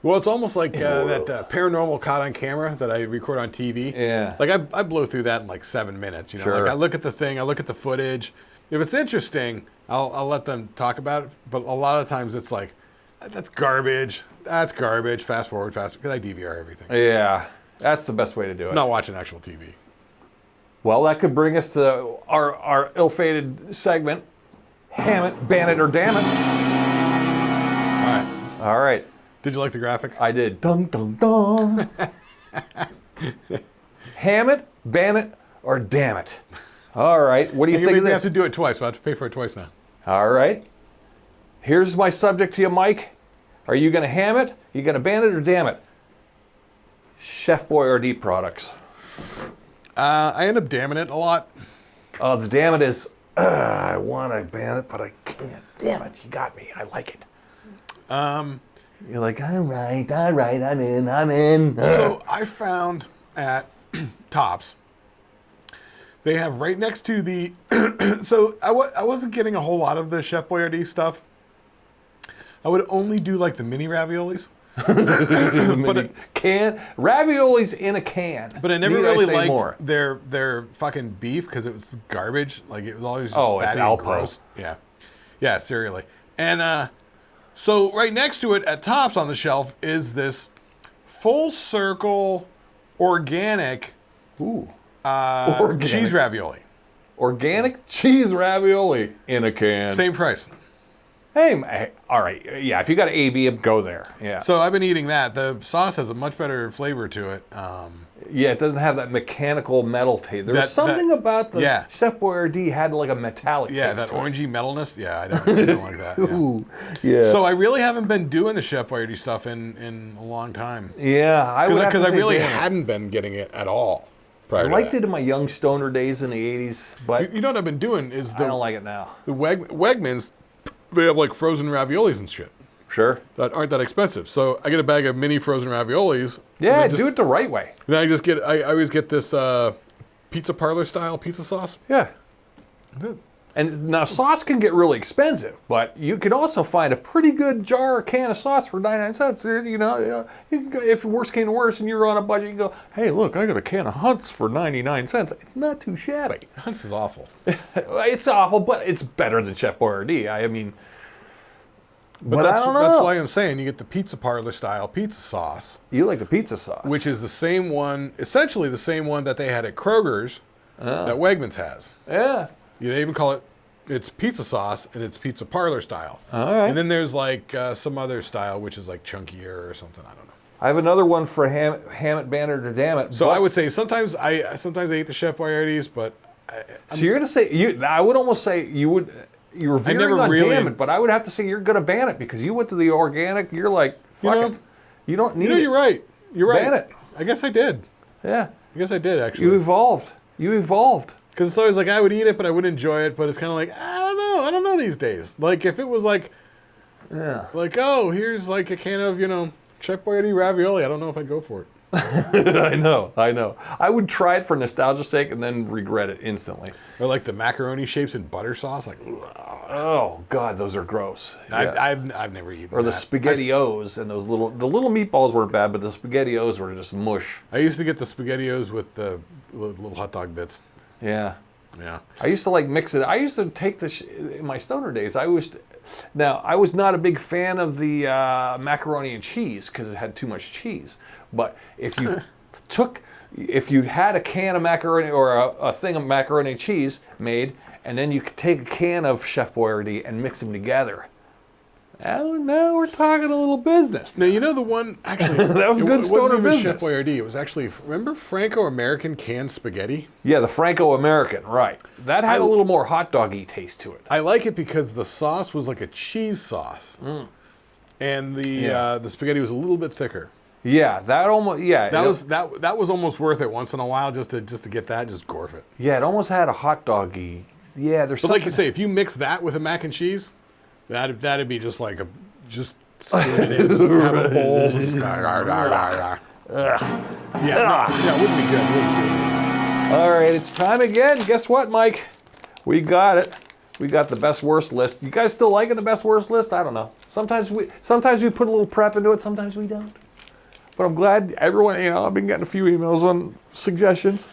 Well, it's almost like that paranormal caught on camera that I record on TV. Yeah. Like I blow through that in like 7 minutes. You know, Sure. like I look at the thing, I look at the footage. If it's interesting, I'll let them talk about it. But a lot of times it's like, that's garbage. That's garbage. Fast forward, because I DVR everything. Yeah. That's the best way to do it. I'm not watching actual TV. Well, that could bring us to our ill-fated segment, Ham it, ban it, or damn it. All right. All right. Did you like the graphic? I did. Dun, dun, dun. Ham it, ban it, or damn it. All right. What do you think of We this? have to do it twice, so I have to pay for it twice now. All right. Here's my subject to you, Mike. Are you going to ham it? Are you going to ban it or damn it? Chef Boyardee products. I end up damning it a lot. The damn it is, I want to ban it, but I can't. Damn it, you got me. I like it. You're like, all right, I'm in. So I found at Tops, they have right next to the, so I wasn't getting a whole lot of the Chef Boyardee stuff. I would only do like the mini raviolis. But raviolis in a can. But I never Need really say liked more? their fucking beef because it was garbage. Like it was always just Oh, it's fatty and Alpo. gross. Yeah, seriously. And so right next to it at Tops on the shelf is this full circle organic, Organic. cheese ravioli. Organic cheese ravioli in a can. Same price. Hey, all right. Yeah, if you got an AB, go there. Yeah. So I've been eating that. The sauce has a much better flavor to it. Yeah, it doesn't have that mechanical metal taste. There's something about the Chef Boyardee had like a metallic taste. That orangey metalness. Yeah, I don't like that. Yeah. Ooh, yeah. So I really haven't been doing the Chef Boyardee stuff in a long time. Yeah, because I really hadn't been getting it at all. I liked it in my young stoner days in the 80s, but you know what I've been doing is I don't like it now. The Wegmans, they have like frozen raviolis and shit. Sure. That aren't that expensive. So I get a bag of mini frozen raviolis. Yeah, do it the right way. And I always get this pizza parlor style pizza sauce. Yeah. Good. And now sauce can get really expensive, but you can also find a pretty good jar or can of sauce for 99 cents. You know, you can go, if worse came to worse and you're on a budget, you go, hey, look, I got a can of Hunt's for 99 cents. It's not too shabby. Hunt's is awful. It's awful, but it's better than Chef Boyardee. I mean, but I don't know. That's why I'm saying you get the pizza parlor style pizza sauce. You like the pizza sauce. Which is the same one, essentially the same one that they had at Kroger's that Wegmans has. Yeah. They even call it, it's pizza sauce and it's pizza parlor style. All right. And then there's like some other style, which is like chunkier or something. I don't know. I have another one for ham it, ban it, or damn it. So I would say sometimes I eat the Chef Boyardees, but so you're gonna say I would almost say you were veering on damn it, but I would have to say you're gonna ban it because you went to the organic. You're like, fuck it. You don't need it. You're right. You're right. Ban it. I guess I did. Yeah. I guess I did actually. You evolved. Because it's always like I would eat it, but I wouldn't enjoy it. But it's kind of like I don't know these days. Like if it was like, oh, here's like a can of Chef Boyardee ravioli. I don't know if I'd go for it. I know. I would try it for nostalgia's sake and then regret it instantly. Or like the macaroni shapes in butter sauce. Like, oh God, those are gross. Yeah. I've never eaten. Or the SpaghettiOs and those little meatballs weren't bad, but the SpaghettiOs were just mush. I used to get the SpaghettiOs with the little hot dog bits. Yeah. Yeah. I used to like mix it. I used to take this in my stoner days. I was not a big fan of the macaroni and cheese because it had too much cheese. But if you had a can of macaroni or a thing of macaroni and cheese made, and then you could take a can of Chef Boyardee and mix them together. Oh, now we're talking a little business. Now, you know the one, actually, That was good it stoner wasn't even business. Chef Boyardee. It was actually, remember Franco-American canned spaghetti? Yeah, the Franco-American, right. That had a little more hot doggy taste to it. I like it because the sauce was like a cheese sauce. And the spaghetti was a little bit thicker. Yeah, that almost, yeah. That was almost worth it once in a while just to get that, just gorf it. Yeah, it almost had a hot doggy. Yeah, there's But like you say, if you mix that with a mac and cheese, that'd be just like just spoon it in, just have a bowl. Just, yeah, it wouldn't be good. All right, it's time again. Guess what, Mike? We got it. We got the best worst list. You guys still liking the best worst list? I don't know. Sometimes we put a little prep into it. Sometimes we don't. But I'm glad everyone. I've been getting a few emails on suggestions.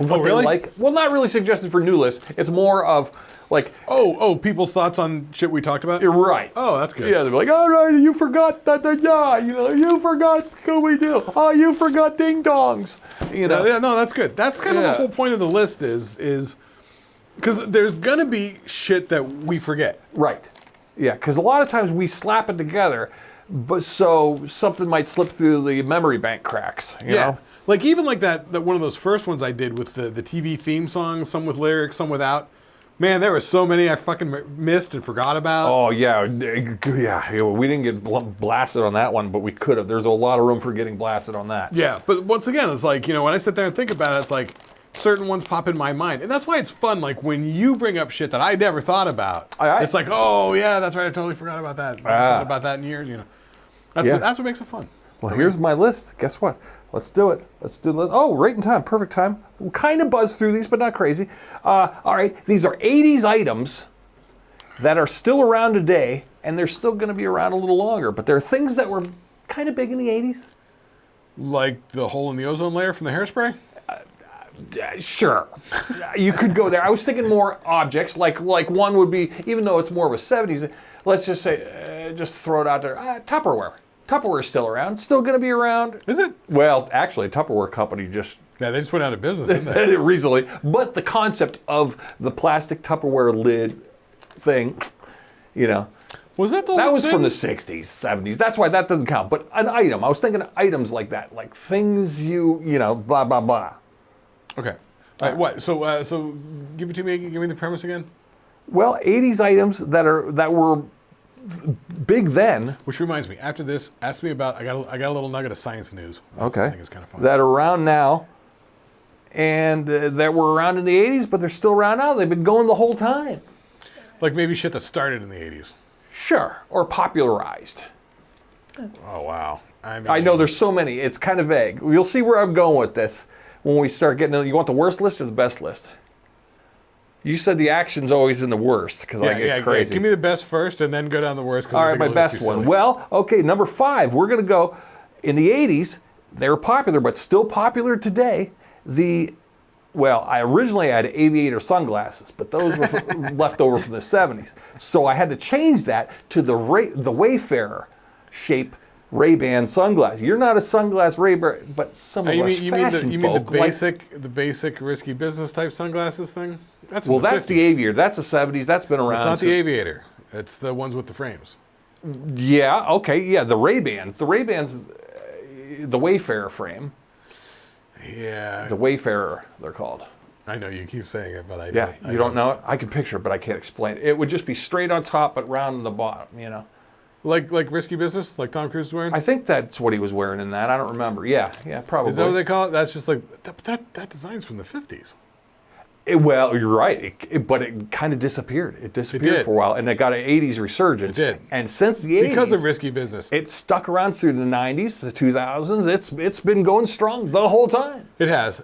Oh, really? Well, not really suggestions for new lists. It's more of like. Oh, people's thoughts on shit we talked about? You're right. Oh, that's good. Yeah, they're like, all right, you forgot that, you forgot Scooby-Doo. Oh, you forgot Ding Dongs. Yeah, no, that's good. That's kind of the whole point of the list is because there's gonna be shit that we forget. Right. Yeah, because a lot of times we slap it together, but so something might slip through the memory bank cracks. You know? Like even like that one of those first ones I did with the TV theme songs, some with lyrics, some without. Man, there were so many I fucking missed and forgot about. Oh, yeah. We didn't get blasted on that one, but we could have. There's a lot of room for getting blasted on that. Yeah, but once again, it's like, when I sit there and think about it, it's like certain ones pop in my mind. And that's why it's fun, like when you bring up shit that I never thought about. It's like, oh, yeah, that's right, I totally forgot about that. I haven't thought about that in years, That's what makes it fun. Well, here's my list. Guess what? Let's do it. Let's do this. Oh, right in time. Perfect time. We'll kind of buzz through these, but not crazy. All right. These are 80s items that are still around today, and they're still going to be around a little longer. But they're things that were kind of big in the 80s. Like the hole in the ozone layer from the hairspray? Sure. You could go there. I was thinking more objects. Like one would be, even though it's more of a 70s, let's just say, just throw it out there. Tupperware. Tupperware's still around. Still going to be around. Is it? Well, actually, Tupperware company just... Yeah, they just went out of business, didn't they? Recently. But the concept of the plastic Tupperware lid thing, Was that the whole that was thing? from the 60s, 70s. That's why that doesn't count. But an item. I was thinking of items like that. Like things blah, blah, blah. Okay. All right, what? So give it to me. Give me the premise again. Well, 80s items that were big then. Which reminds me, after this, ask me about. I got a little nugget of science news. Okay. I think it's kind of fun. That are around now, and that were around in the 80s, but they're still around now. They've been going the whole time. Like maybe shit that started in the 80s. Sure, or popularized. Oh wow. I know there's so many. It's kind of vague. You'll see where I'm going with this when we start getting. You want the worst list or the best list? You said the action's always in the worst because I get crazy. Yeah. Give me the best first and then go down the worst. All right, my best one. Well, okay, number 5. We're going to go in the 80s. They were popular, but still popular today. I originally had aviator sunglasses, but those were left over from the 70s. So I had to change that to the Wayfarer shape Ray-Ban sunglasses. You're not a sunglass Ray-Ban, but some of us fashion You mean folk the basic risky business type sunglasses thing? That's well, that's 50s. the aviator. That's the 70s. That's been around. It's not the aviator. It's the ones with the frames. Yeah. Okay. Yeah. The Ray-Bans. The Ray-Bans. The Wayfarer frame. Yeah. The Wayfarer, they're called. I know you keep saying it, but I you don't know it. I can picture it, but I can't explain it. It would just be straight on top, but round on the bottom. Like risky business, like Tom Cruise is wearing. I think that's what he was wearing in that. I don't remember. Yeah. Probably. Is that what they call it? That's just like that design's from the 50s. Well, you're right, but it kind of disappeared. It disappeared for a while, and it got an 80s resurgence. It did. And since the 80s... Because of risky business. It stuck around through the 90s, the 2000s. It's been going strong the whole time. It has.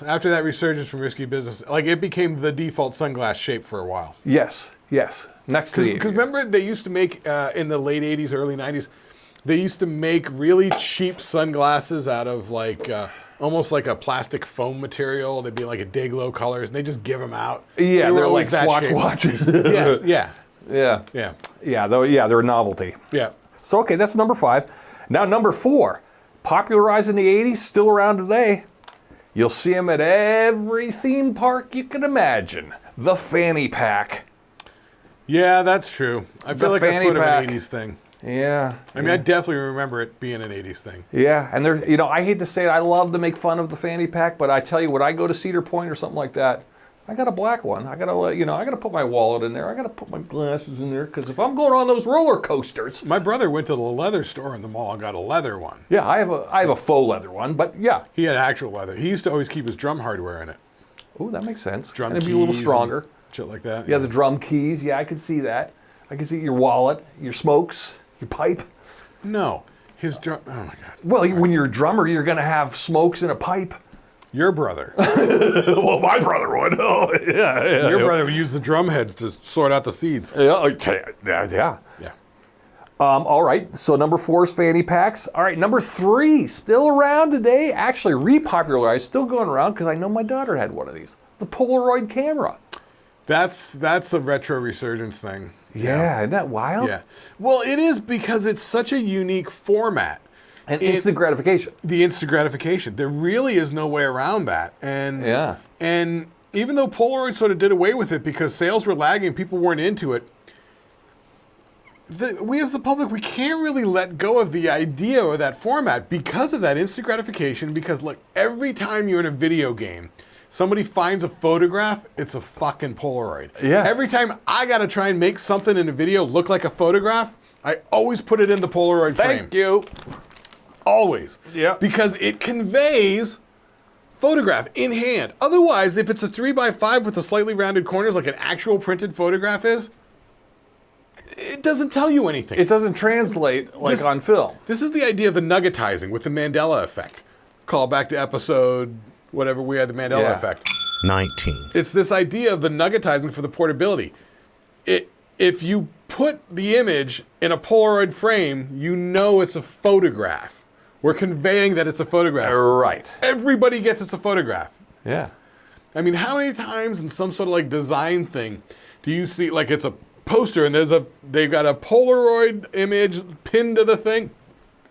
After that resurgence from risky business, it became the default sunglass shape for a while. Yes. Next to the... Because remember, they used to make, in the late 80s, early 90s, they used to make really cheap sunglasses out of almost like a plastic foam material. They'd be like a Day-Glo colors, and they just give them out. Yeah, they're like Swatch watches. Yes, yeah. They're a novelty. Yeah. So, okay, that's number 5. Now, number 4, popularized in the 80s, still around today. You'll see them at every theme park you can imagine. The fanny pack. Yeah, that's true. I feel like that's fanny sort pack. of an 80s thing. Yeah. I mean, I definitely remember it being an 80s thing. Yeah, and there, I hate to say it, I love to make fun of the fanny pack, but I tell you, when I go to Cedar Point or something like that, I got a black one. I gotta, I gotta put my wallet in there. I gotta put my glasses in there, because if I'm going on those roller coasters. My brother went to the leather store in the mall and got a leather one. Yeah, I have a faux leather one, but yeah. He had actual leather. He used to always keep his drum hardware in it. Oh, that makes sense. Drum and it'd keys, be a little stronger. Shit like that. Yeah, the drum keys. Yeah, I could see that. I could see your wallet, your smokes, your pipe. No, his drum. Oh my god. Well, when you're a drummer, you're gonna have smokes and a pipe. Your brother. Well, my brother would. Oh, yeah. Your brother would use the drum heads to sort out the seeds. Yeah. Yeah. Yeah. All right, so number 4 is fanny packs. All right, number 3, still around today, actually repopularized, still going around, because I know my daughter had one of these. The Polaroid camera. That's a retro resurgence thing. Yeah, isn't that wild? Yeah. Well, it is, because it's such a unique format. And instant gratification. The instant gratification. There really is no way around that. And Yeah. And even though Polaroid sort of did away with it because sales were lagging, people weren't into it, we as the public, we can't really let go of the idea of that format because of that instant gratification. Because look, every time you're in a video game, somebody finds a photograph, it's a fucking Polaroid. Yeah. Every time I gotta try and make something in a video look like a photograph, I always put it in the Polaroid frame. Thank you. Always. Yeah. Because it conveys photograph in hand. Otherwise, if it's a 3x5 with the slightly rounded corners like an actual printed photograph is, it doesn't tell you anything. It doesn't translate like on film. This is the idea of the nuggetizing with the Mandela effect. Call back to episode whatever we had, the Mandela effect. 19. It's this idea of the nuggetizing for the portability. If you put the image in a Polaroid frame, you know it's a photograph. We're conveying that it's a photograph. Right. Everybody gets it's a photograph. Yeah. I mean, how many times in some sort of like design thing do you see like it's a poster and they've got a Polaroid image pinned to the thing?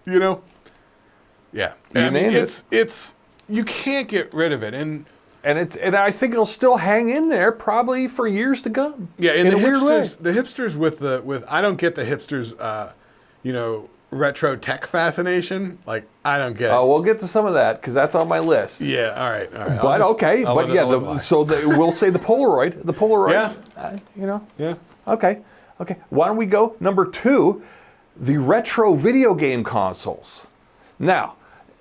You know? Yeah. You named it's you can't get rid of it. And I think it'll still hang in there probably for years to come. yeah, and in a weird way. the hipsters with I don't get the hipsters retro tech fascination. Like, I don't get it. We'll get to some of that because that's on my list. Yeah, all right. But we'll say the Polaroid. The Polaroid. Yeah. Yeah. Okay. Why don't we go number 2, the retro video game consoles. Now,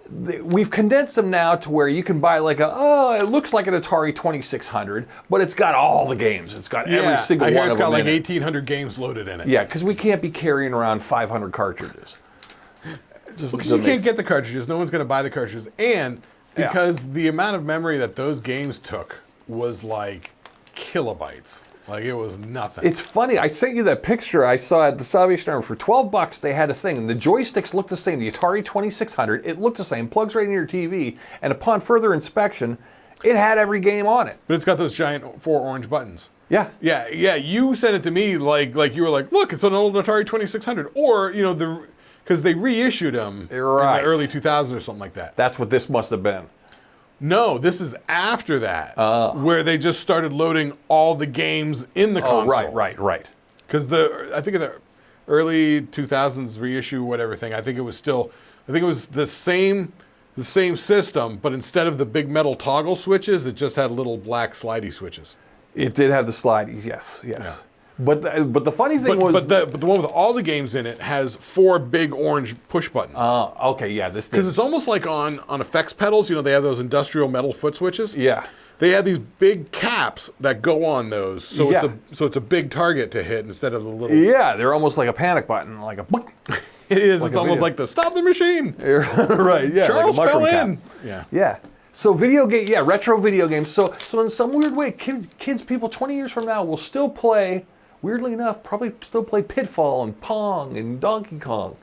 we've condensed them now to where you can buy like it looks like an Atari 2600, but it's got all the games. It's got every single I hear one it's of got them like in it. 1,800 games loaded in it. Yeah, because we can't be carrying around 500 cartridges. Because you can't get the cartridges. No one's going to buy the cartridges. And because the amount of memory that those games took was like kilobytes. Like, it was nothing. It's funny. I sent you that picture I saw at the Salvation Army. For $12, they had a thing, and the joysticks looked the same. The Atari 2600, it looked the same. Plugs right into your TV, and upon further inspection, it had every game on it. But it's got those giant 4 orange buttons. Yeah. Yeah. You sent it to me like you were like, look, it's an old Atari 2600. Or, because they reissued them in the early 2000s or something like that. That's what this must have been. No, this is after that, where they just started loading all the games in the console. Right. Because I think in the early 2000s reissue, whatever thing, I think it was the same system, but instead of the big metal toggle switches, it just had little black slidey switches. It did have the slideys, yes. Yeah. But the funny thing was... But the one with all the games in it has 4 big orange push buttons. Okay, yeah. Because it's almost like on effects pedals, they have those industrial metal foot switches. Yeah. They have these big caps that go on those, so it's a big target to hit instead of the little... Yeah, they're almost like a panic button, like a... It is. Like it's almost like the stop the machine. Right, yeah. Charles like a fell mushroom in. Cap. Yeah. So retro video games. So in some weird way, people 20 years from now will still play... Weirdly enough, probably still play Pitfall and Pong and Donkey Kong.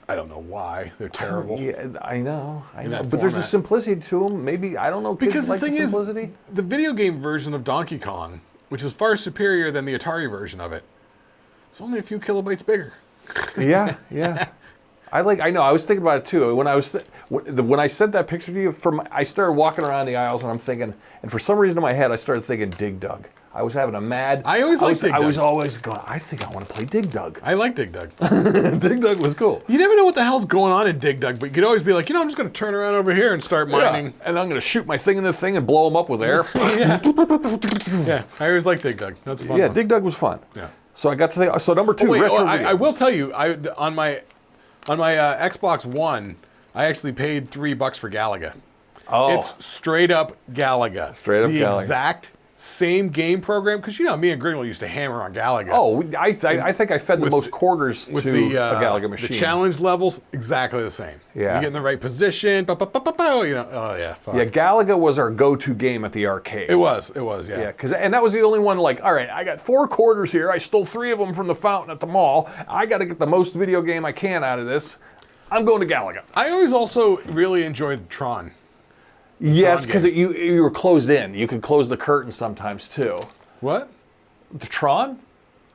I don't know why. They're terrible. Yeah, I know. But format. there's a simplicity to them. Maybe, I don't know, kids because like the thing the simplicity. is, the video game version of Donkey Kong, which is far superior than the Atari version of it, it's only a few kilobytes bigger. Yeah. I know. I was thinking about it too. When I sent that picture to you, I started walking around the aisles and I'm thinking, and for some reason in my head, I started thinking Dig Dug. I was having a mad. I always liked Dig Dug. I was always going, I think I want to play Dig Dug. I like Dig Dug. Dig Dug was cool. You never know what the hell's going on in Dig Dug, but you could always be like, I'm just going to turn around over here and start mining. Yeah. And I'm going to shoot my thing in the thing and blow them up with air. Yeah, I always liked Dig Dug. That's a fun. Yeah, one. Dig Dug was fun. Yeah. So I got to think. So number 2, retro video. I will tell you, on my Xbox One, I actually paid $3 for Galaga. Oh. It's straight up Galaga. Straight up the Galaga. Exact same game program, because me and Grinnell used to hammer on Galaga. Oh, I think I fed the most quarters with to the a Galaga machine. The challenge levels, exactly the same. Yeah. You get in the right position, oh yeah, fuck. Yeah, Galaga was our go-to game at the arcade. It was, yeah. Yeah, and that was the only one, like, all right, I got 4 quarters here. I stole 3 of them from the fountain at the mall. I got to get the most video game I can out of this. I'm going to Galaga. I always also really enjoyed Tron. Yes, because you were closed in. You could close the curtain sometimes, too. What? The Tron?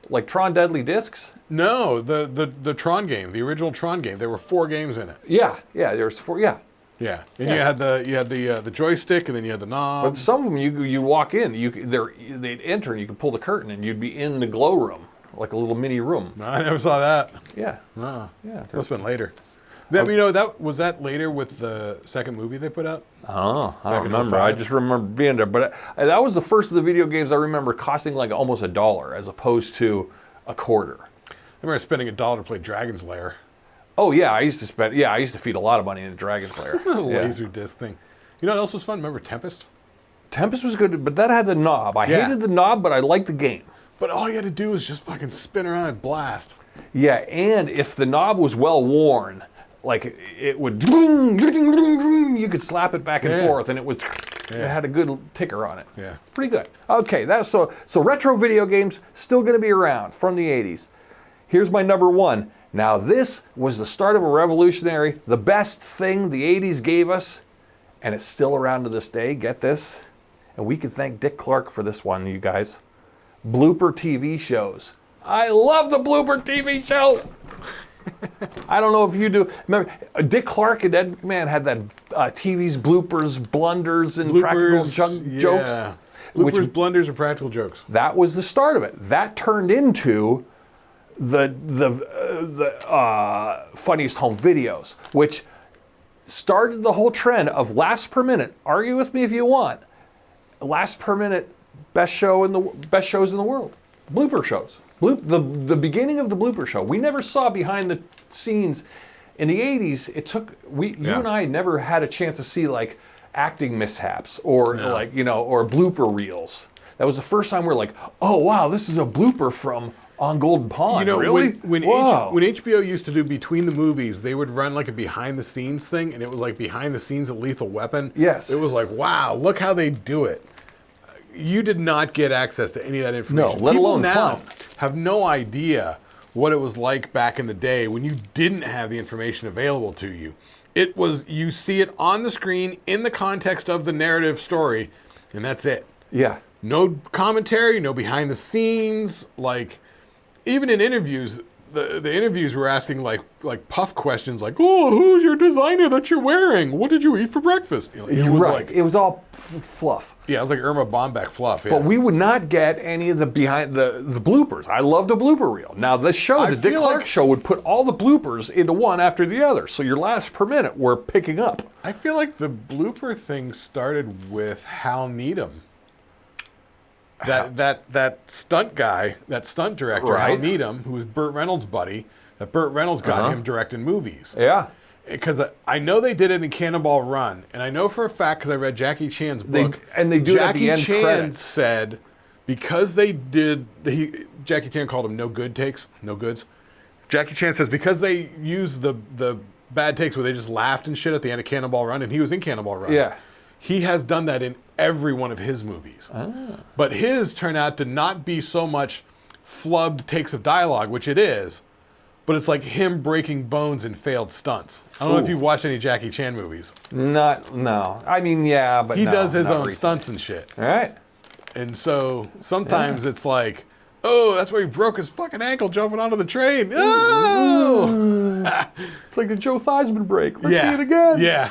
Like Tron Deadly Discs? No, the Tron game, the original Tron game. There were 4 games in it. Yeah, there was 4, yeah. Yeah, and you had the joystick, and then you had the knob. But some of them, you walk in, they'd enter, and you could pull the curtain, and you'd be in the glow room, like a little mini room. I never saw that. Yeah. Oh, Yeah. must have been later. That was that later with the second movie they put out? Oh, I don't in remember. 05? I just remember being there. But that was the first of the video games I remember costing like almost $1 as opposed to a quarter. I remember spending $1 to play Dragon's Lair. Oh yeah, I used to feed a lot of money into Dragon's Lair. Laser disc thing. You know what else was fun? Remember Tempest? Tempest was good, but that had the knob. I hated the knob, but I liked the game. But all you had to do was just fucking spin around and blast. Yeah, and if the knob was well worn, like it would, you could slap it back and forth, and it had a good ticker on it. Yeah, pretty good. Okay, that's so retro video games still going to be around from the 80s. Here's my number 1. Now this was the start of a revolutionary, the best thing the 80s gave us, and it's still around to this day. Get this, and we can thank Dick Clark for this one, you guys. Blooper TV shows. I love the blooper TV show. I don't know if you do. Remember, Dick Clark and Ed McMahon had that TV's bloopers, blunders, and practical jokes. Bloopers, blunders, and practical jokes. That was the start of it. That turned into the funniest home videos, which started the whole trend of laughs per minute. Argue with me if you want. Laughs per minute, best shows in the world. Blooper shows. The beginning of the blooper show. We never saw behind the scenes. In the 80s, you and I never had a chance to see like acting mishaps or or blooper reels. That was the first time we're like, oh wow, this is a blooper from On Golden Pond. Really? When HBO used to do Between the Movies, they would run like a behind the scenes thing, and it was like behind the scenes of Lethal Weapon. Yes. It was like, wow, look how they do it. You did not get access to any of that information. No, let alone now fun. Have no idea what it was like back in the day when you didn't have the information available to you. It was, you see it on the screen in the context of the narrative story, and that's it. Yeah. No commentary, no behind the scenes. Like, even in interviews, the interviews were asking like puff questions like, oh, who's your designer that you're wearing? What did you eat for breakfast? It was all fluff. Yeah, it was like Irma Bombeck fluff. Yeah. But we would not get any of the behind the bloopers. I loved a blooper reel. Now this show, the Dick Clark show, would put all the bloopers into one after the other. So your laughs per minute were picking up. I feel like the blooper thing started with Hal Needham. That stunt guy, that stunt director, Right. Hal Needham, who was Burt Reynolds' buddy, that Burt Reynolds got him directing movies. Yeah. Because I know they did it in Cannonball Run, and I know for a fact because I read Jackie Chan's book. They do it at the end Jackie Chan credits. said because they did, Jackie Chan called them no good takes, no goods. Jackie Chan says because they used the bad takes where they just laughed and shit at the end of Cannonball Run, and he was in Cannonball Run. Yeah. He has done that in every one of his movies. Ah. But his turned out to not be so much flubbed takes of dialogue, which it is, but it's like him breaking bones in failed stunts. I don't know if you've watched any Jackie Chan movies. No. I mean, yeah, but he does his own recently. stunts and shit. All right. And so sometimes it's like, Oh, that's where he broke his fucking ankle jumping onto the train. Oh! It's like the Joe Theismann break. Let's see it again. Yeah.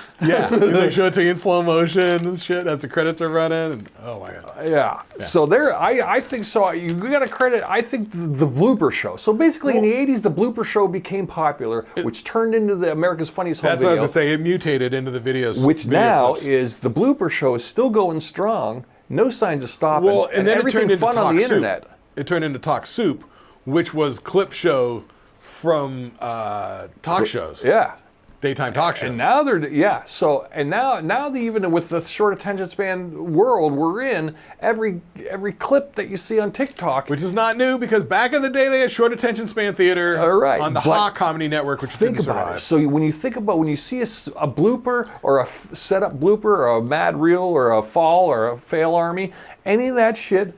They show it to you in slow motion and shit as the credits are running. And, oh my God. Yeah. So I think so. You got to credit, I think, the blooper show. So basically in the 80s, the blooper show became popular, which turned into the America's Funniest Home That's Video. what I was going to say. It mutated into the videos. Which now clips. is the blooper show is still going strong. No signs of stopping. Well, and then everything it turned into fun Talk on the Soup. internet. It turned into Talk Soup, which was clip show from talk shows. Yeah. Daytime talk shows. And now they're So now even with the short attention span world we're in, every clip that you see on TikTok, which is not new because back in the day they had short attention span theater on the Ha Comedy Network, which didn't survive. So when you see a blooper or a setup blooper or a mad reel or a fall or a fail army, any of that shit.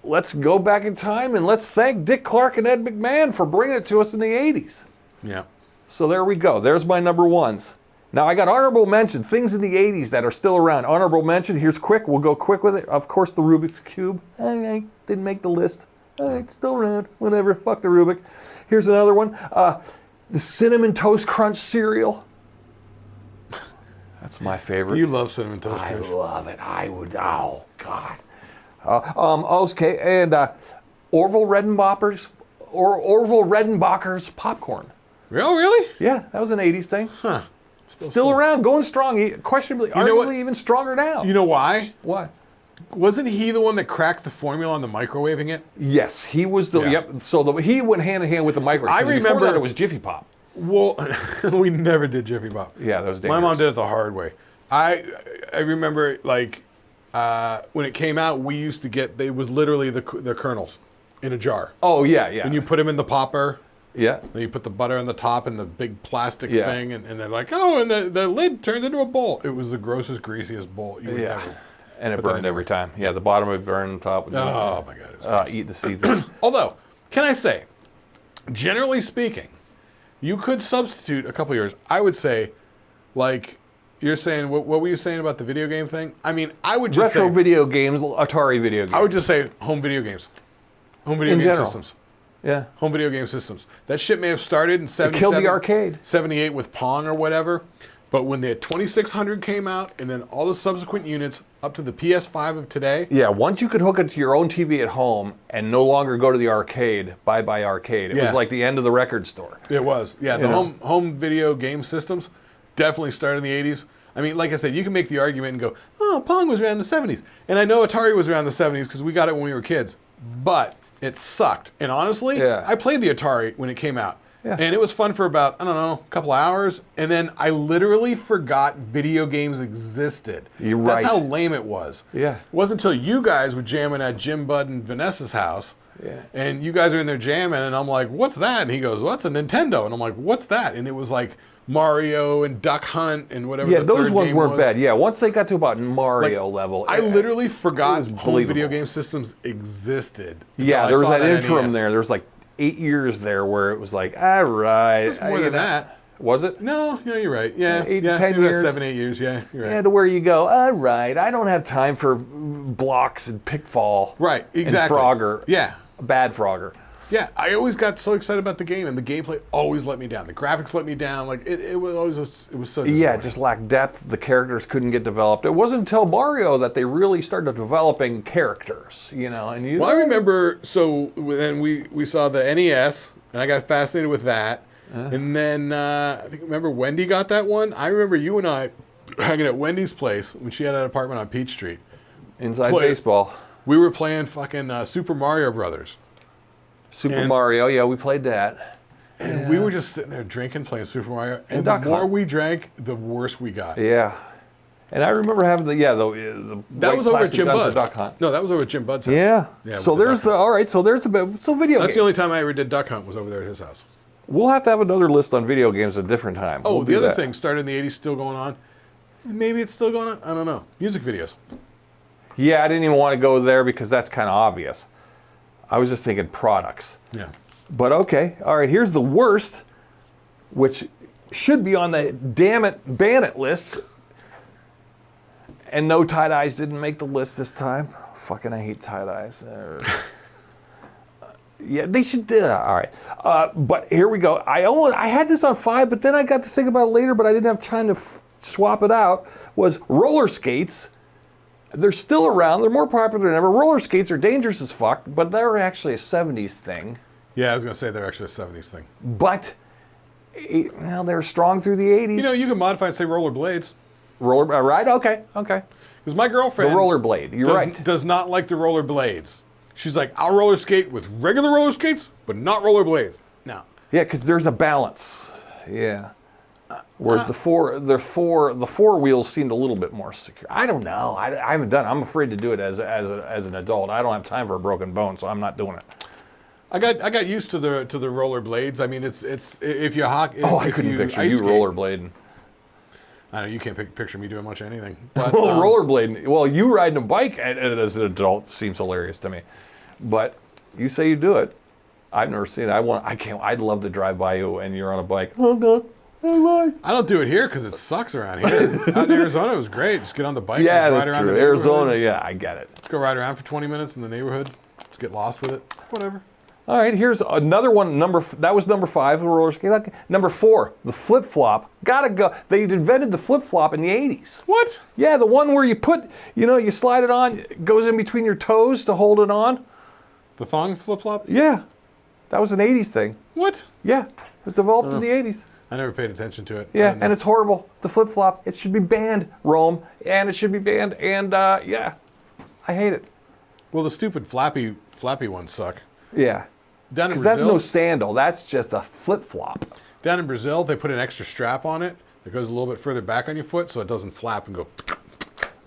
Let's go back in time and let's thank Dick Clark and Ed McMahon for bringing it to us in the 80s. Yeah. So there we go. There's my number ones. Now I got honorable mention, things in the 80s that are still around. Honorable mention, here's quick. We'll go quick with it. Of course, the Rubik's Cube. I didn't make the list. It's still around. Whatever. Fuck the Rubik. Here's another one. The Cinnamon Toast Crunch cereal. That's my favorite. You love Cinnamon Toast Crunch. I love it. I would. Oh, God. Okay, and Orville Redenbacher's popcorn. Oh, really? Yeah, that was an 80s thing. Huh. Still around, going strong, questionably, arguably even stronger now. You know why? Why? Wasn't he the one that cracked the formula on the microwaving it? Yes, he was the, yep, so he went hand in hand with the microwave. I remember before that it was Jiffy Pop. Well, we never did Jiffy Pop. Yeah, that was dangerous. My mom did it the hard way. I remember, like, when it came out, we used to get, they was literally the kernels in a jar. Oh, yeah, yeah. And you put them in the popper. Yeah. And you put the butter on the top and the big plastic thing, and they're like, oh, and the lid turns into a bowl. It was the grossest, greasiest bowl you would ever. And it burned every time. Yeah, the bottom would burn, the top would burn. Oh, my God. Eat the seeds. Although, can I say, generally speaking, you could substitute a couple years. I would say, like, you're saying, what were you saying about the video game thing? I mean, I would just Retro say... video games, Atari video games. I would just say home video games. Home video game systems. Yeah. Home video game systems. That shit may have started in 77. It killed the arcade. 78 with Pong or whatever. But when the 2600 came out and then all the subsequent units up to the PS5 of today. Yeah, once you could hook it to your own TV at home and no longer go to the arcade, bye-bye arcade. It was like the end of the record store. It was. Yeah, the home video game systems definitely started in the 80s. I mean, like I said, you can make the argument and go, oh, Pong was around the 70s. And I know Atari was around the 70s because we got it when we were kids. But it sucked. And honestly, I played the Atari when it came out. Yeah. And it was fun for about, I don't know, a couple hours. And then I literally forgot video games existed. You're right. That's how lame it was. Yeah. It wasn't until you guys were jamming at Jim, Bud, and Vanessa's house. Yeah. And you guys are in there jamming, and I'm like, what's that? And he goes, well, that's a Nintendo. And I'm like, what's that? And it was like Mario and Duck Hunt and whatever the those third ones game weren't was. bad. Yeah, once they got to about Mario level. I literally forgot home believable. video game systems existed. Yeah, there was that interim NES. there. There was like 8 years there where it was like, all right. It was more than that. Was it? No, you're right. Yeah, 8 to 10 years. 7, 8 years. Yeah, you're right. Yeah, to where you go, all right, I don't have time for blocks and pickfall. Right, exactly. And Frogger. Yeah. Bad Frogger. Yeah, I always got so excited about the game, and the gameplay always let me down. The graphics let me down. Like it was always it was so disappointing. Yeah, it just lacked depth. The characters couldn't get developed. It wasn't until Mario that they really started developing characters. You know, and you. Well, I remember. So then we saw the NES, and I got fascinated with that. And then I think remember Wendy got that one. I remember you and I hanging at Wendy's place when she had an apartment on Peach Street. Inside baseball. We were playing fucking Super Mario Brothers. Mario, yeah, we played that. And we were just sitting there drinking, playing Super Mario. And the more we drank, the worse we got. Yeah. And I remember having the that was over at Jim Bud's. No, that was over at Jim Bud's house. Yeah. So there's the video. That's the only time I ever did Duck Hunt was over there at his house. We'll have to have another list on video games at a different time. Oh, the other thing started in the 80s, still going on. Maybe it's still going on. I don't know. Music videos. Yeah, I didn't even want to go there because that's kind of obvious. I was just thinking products. Yeah. But okay, all right, here's the worst, which should be on the damn it, ban it list. And no tie-dyes didn't make the list this time. Fucking I hate tie-dyes. Yeah, they should. All right, but here we go. I had this on 5, but then I got to think about it later, but I didn't have time to swap it out. Was roller skates? They're still around. They're more popular than ever. Roller skates are dangerous as fuck, but they're actually a '70s thing. Yeah, I was gonna say they're actually a '70s thing. But well, they were strong through the '80s. You know, you can modify and say rollerblades. Right? Okay. Because my girlfriend, The rollerblade. You're right. does not like the rollerblades. She's like, I'll roller skate with regular roller skates, but not rollerblades. No. Yeah, because there's a balance. Yeah. Whereas the four wheels seemed a little bit more secure. I don't know. I haven't done it. I'm afraid to do it as an adult. I don't have time for a broken bone, so I'm not doing it. I got used to the rollerblades. I mean, it's if you hockey. I couldn't picture you rollerblading. I know you can't picture me doing much of anything. But, Well, rollerblading. Well, you riding a bike as an adult seems hilarious to me, but you say you do it. I've never seen it. I can't. I'd love to drive by you and you're on a bike. Oh God. I don't do it here because it sucks around here. Out in Arizona, it was great. Just get on the bike and Yeah, just ride that's around true. the Arizona, neighborhood. yeah, I get it. Just go ride around for 20 minutes in the neighborhood. Just get lost with it. Whatever. All right, here's another one. That was number 5, the roller skate. Number 4, the flip flop. Gotta go. They invented the flip flop in the 80s. What? Yeah, the one where you put, you slide it on, it goes in between your toes to hold it on. The thong flip flop? Yeah, that was an 80s thing. What? Yeah, it was developed in the 80s. I never paid attention to it. Yeah, and it's horrible. The flip flop, it should be banned, Rome, and it should be banned, and yeah, I hate it. Well, the stupid flappy ones suck. Yeah, Down in because Brazil, that's no sandal. That's just a flip flop. down in Brazil, they put an extra strap on it that goes a little bit further back on your foot so it doesn't flap and go.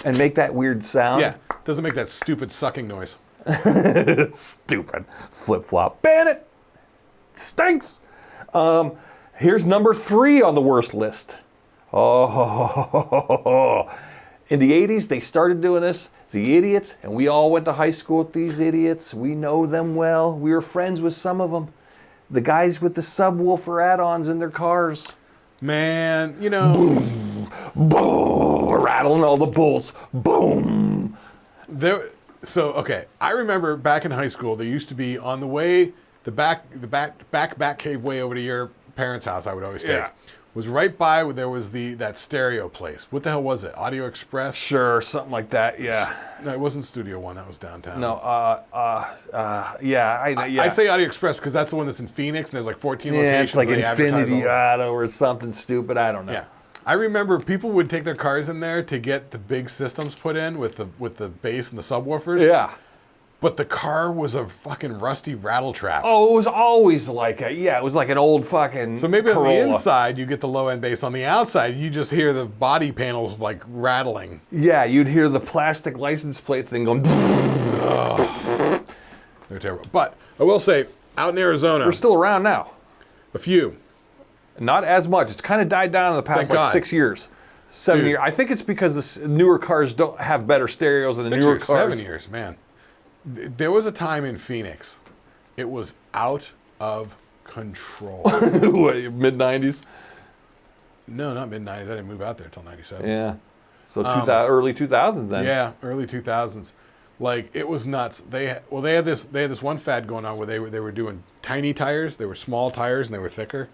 And make that weird sound. Yeah, doesn't make that stupid sucking noise. Stupid flip flop. Ban it. Stinks. Here's number 3 on the worst list. Oh, in the 80s they started doing this. The idiots, and we all went to high school with these idiots. We know them well. We were friends with some of them. The guys with the subwoofer add-ons in their cars. Man, you know. Boom, rattling all the bolts. Boom. Okay, I remember back in high school, there used to be on the way, the back cave way over to your parents' house I would always take. Yeah. Was right by where there was that stereo place. What the hell was it? Audio Express? Sure, something like that. Yeah. No, it wasn't Studio One. That was downtown. No. Yeah. I say Audio Express because that's the one that's in Phoenix, and there's like 14 Yeah, locations. it's like and they advertise all Infinity over. Auto or something stupid. I don't know. Yeah. I remember people would take their cars in there to get the big systems put in with the bass and the subwoofers. Yeah. But the car was a fucking rusty rattle trap. Oh, it was always like it was like an old fucking So maybe Corolla. on the inside you get the low end bass. On the outside you just hear the body panels like rattling. Yeah, you'd hear the plastic license plate thing going. They're terrible. But I will say, out in Arizona, They're still around now. a few. Not as much. It's kind of died down in the past Thank God. 6 years. 7 Dude. years. I think it's because the newer cars don't have better stereos than the 6 newer years, cars. 7 years, man. There was a time in Phoenix, it was out of control. What, mid 90s? No, not mid 90s. I didn't move out there until 97. Yeah. So early 2000s then. Yeah, early 2000s. Like it was nuts. They had this one fad going on where they were doing tiny tires. They were small tires and they were thicker.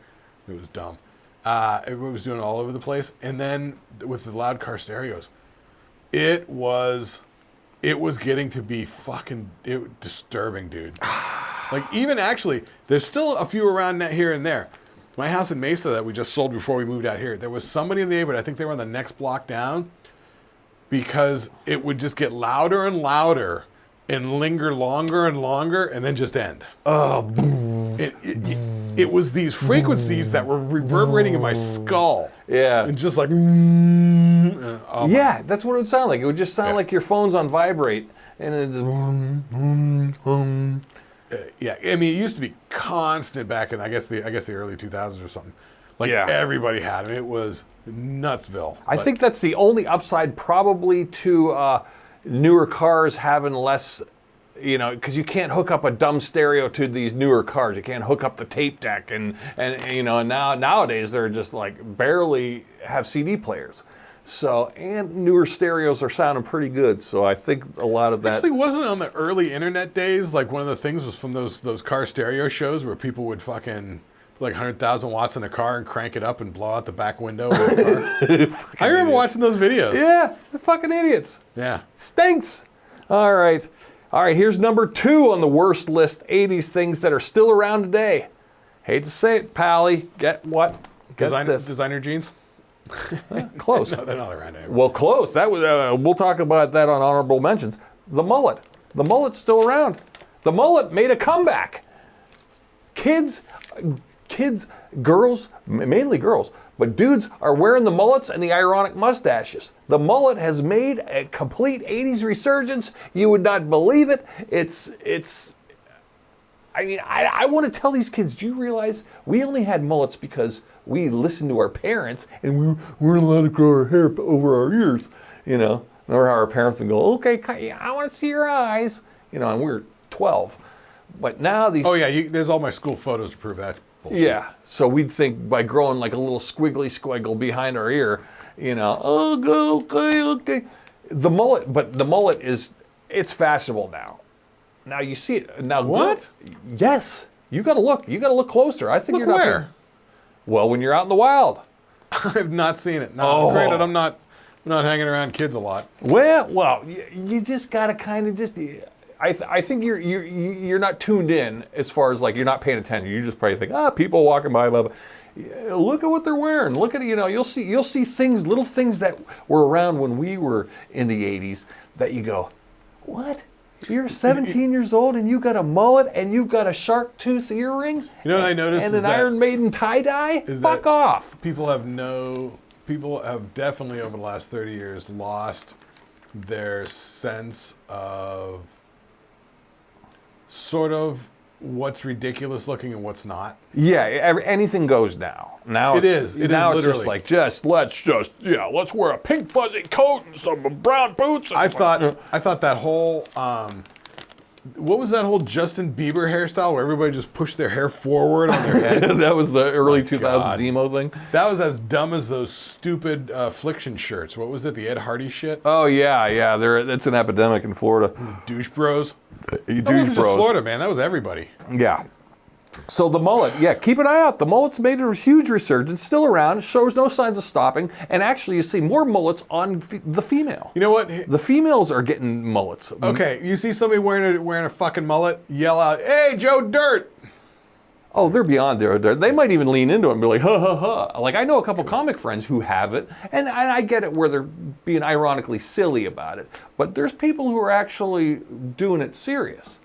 It was dumb. Everyone was doing it all over the place. And then with the loud car stereos, it was getting to be fucking disturbing, dude. Like even actually, there's still a few around here and there. My house in Mesa that we just sold before we moved out here, there was somebody in the neighborhood, I think they were on the next block down, because it would just get louder and louder and linger longer and longer and then just end. Oh, It was these frequencies that were reverberating in my skull. yeah. And just like, Yeah, that's what it would sound like. It would just sound Yeah. like your phone's on vibrate, and it just. yeah. I mean, it used to be constant back in, I guess the early 2000s or something. Like Yeah. everybody had them. It was nutsville. I think that's the only upside, probably, to newer cars having less. Because you can't hook up a dumb stereo to these newer cars. You can't hook up the tape deck, and nowadays they're just like barely have CD players. So, and newer stereos are sounding pretty good. So I think a lot of that. Actually, wasn't it on the early internet days? Like one of the things was from those car stereo shows where people would fucking put like 100,000 watts in a car and crank it up and blow out the back window of the car. I remember watching those videos. Yeah, they're fucking idiots. Yeah. Stinks. All right. Here's number 2 on the worst list, 80s things that are still around today. Hate to say it, Pally. Get what? Guess this. Designer jeans? Close. No, they're not around anymore. Well, close. That was. We'll talk about that on honorable mentions. The mullet. The mullet's still around. The mullet made a comeback. Kids, girls, mainly girls, but dudes are wearing the mullets and the ironic mustaches. The mullet has made a complete 80s resurgence. You would not believe it. I mean, I want to tell these kids, do you realize we only had mullets because we listened to our parents and we weren't allowed to grow our hair over our ears, you know? Or how our parents would go, okay, I want to see your eyes, you know, and we were 12. But now these... Oh, yeah, there's all my school photos to prove that bullshit. Yeah, so we'd think by growing like a little squiggly squiggle behind our ear, you know, okay. The mullet it's fashionable now. Now you see it. Now what? Yes. You got to look. You got to look closer. I think look you're not. Where? Well, when you're out in the wild. I've not seen it. No, granted, I'm not hanging around kids a lot. Well, you just got to kind of just. I think you're not tuned in as far as like you're not paying attention. You just probably think, people walking by, blah, blah. Look at what they're wearing. Look at you'll see things, little things that were around when we were in the 80s that you go, what? You're 17 years old and you got a mullet and you've got a shark tooth earring? You know what I noticed? And an Iron Maiden tie-dye? Fuck off. People have definitely over the last 30 years lost their sense of sort of what's ridiculous looking and what's not. Yeah, anything goes now. Now it is literally like let's wear a pink fuzzy coat and some brown boots. I thought that whole what was that whole Justin Bieber hairstyle where everybody just pushed their hair forward on their head? That was the early 2000s emo thing. That was as dumb as those stupid Affliction shirts. What was it? The Ed Hardy shit? Oh yeah. It's an epidemic in Florida. Douche bros. That wasn't just Florida, man. That was everybody. Yeah. So the mullet, keep an eye out. The mullet's made a huge resurgence, still around, shows no signs of stopping, and actually you see more mullets on the female. You know what? The females are getting mullets. Okay, you see somebody wearing a fucking mullet, yell out, "Hey, Joe Dirt!" Oh, they're beyond there. They might even lean into it and be like, ha, ha, ha. Like, I know a couple comic friends who have it, and I get it where they're being ironically silly about it, but there's people who are actually doing it serious.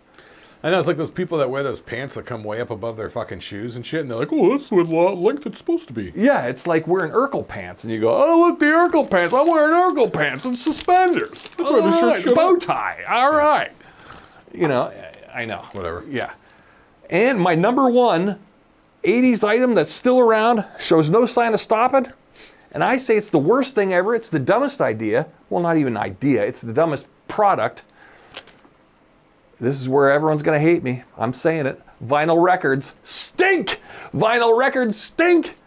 I know, it's like those people that wear those pants that come way up above their fucking shoes and shit, and they're like, oh, that's the length it's supposed to be. Yeah, it's like wearing Urkel pants, and you go, oh, look, the Urkel pants. I'm wearing Urkel pants and suspenders. That's why the shirt bow tie. All right. You know, I know. Whatever. Yeah. And my number 1 80s item that's still around, shows no sign of stopping, and I say it's the worst thing ever. It's the dumbest idea. Well, not even idea. It's the dumbest product. This is where everyone's going to hate me. I'm saying it. Vinyl records stink! Vinyl records stink!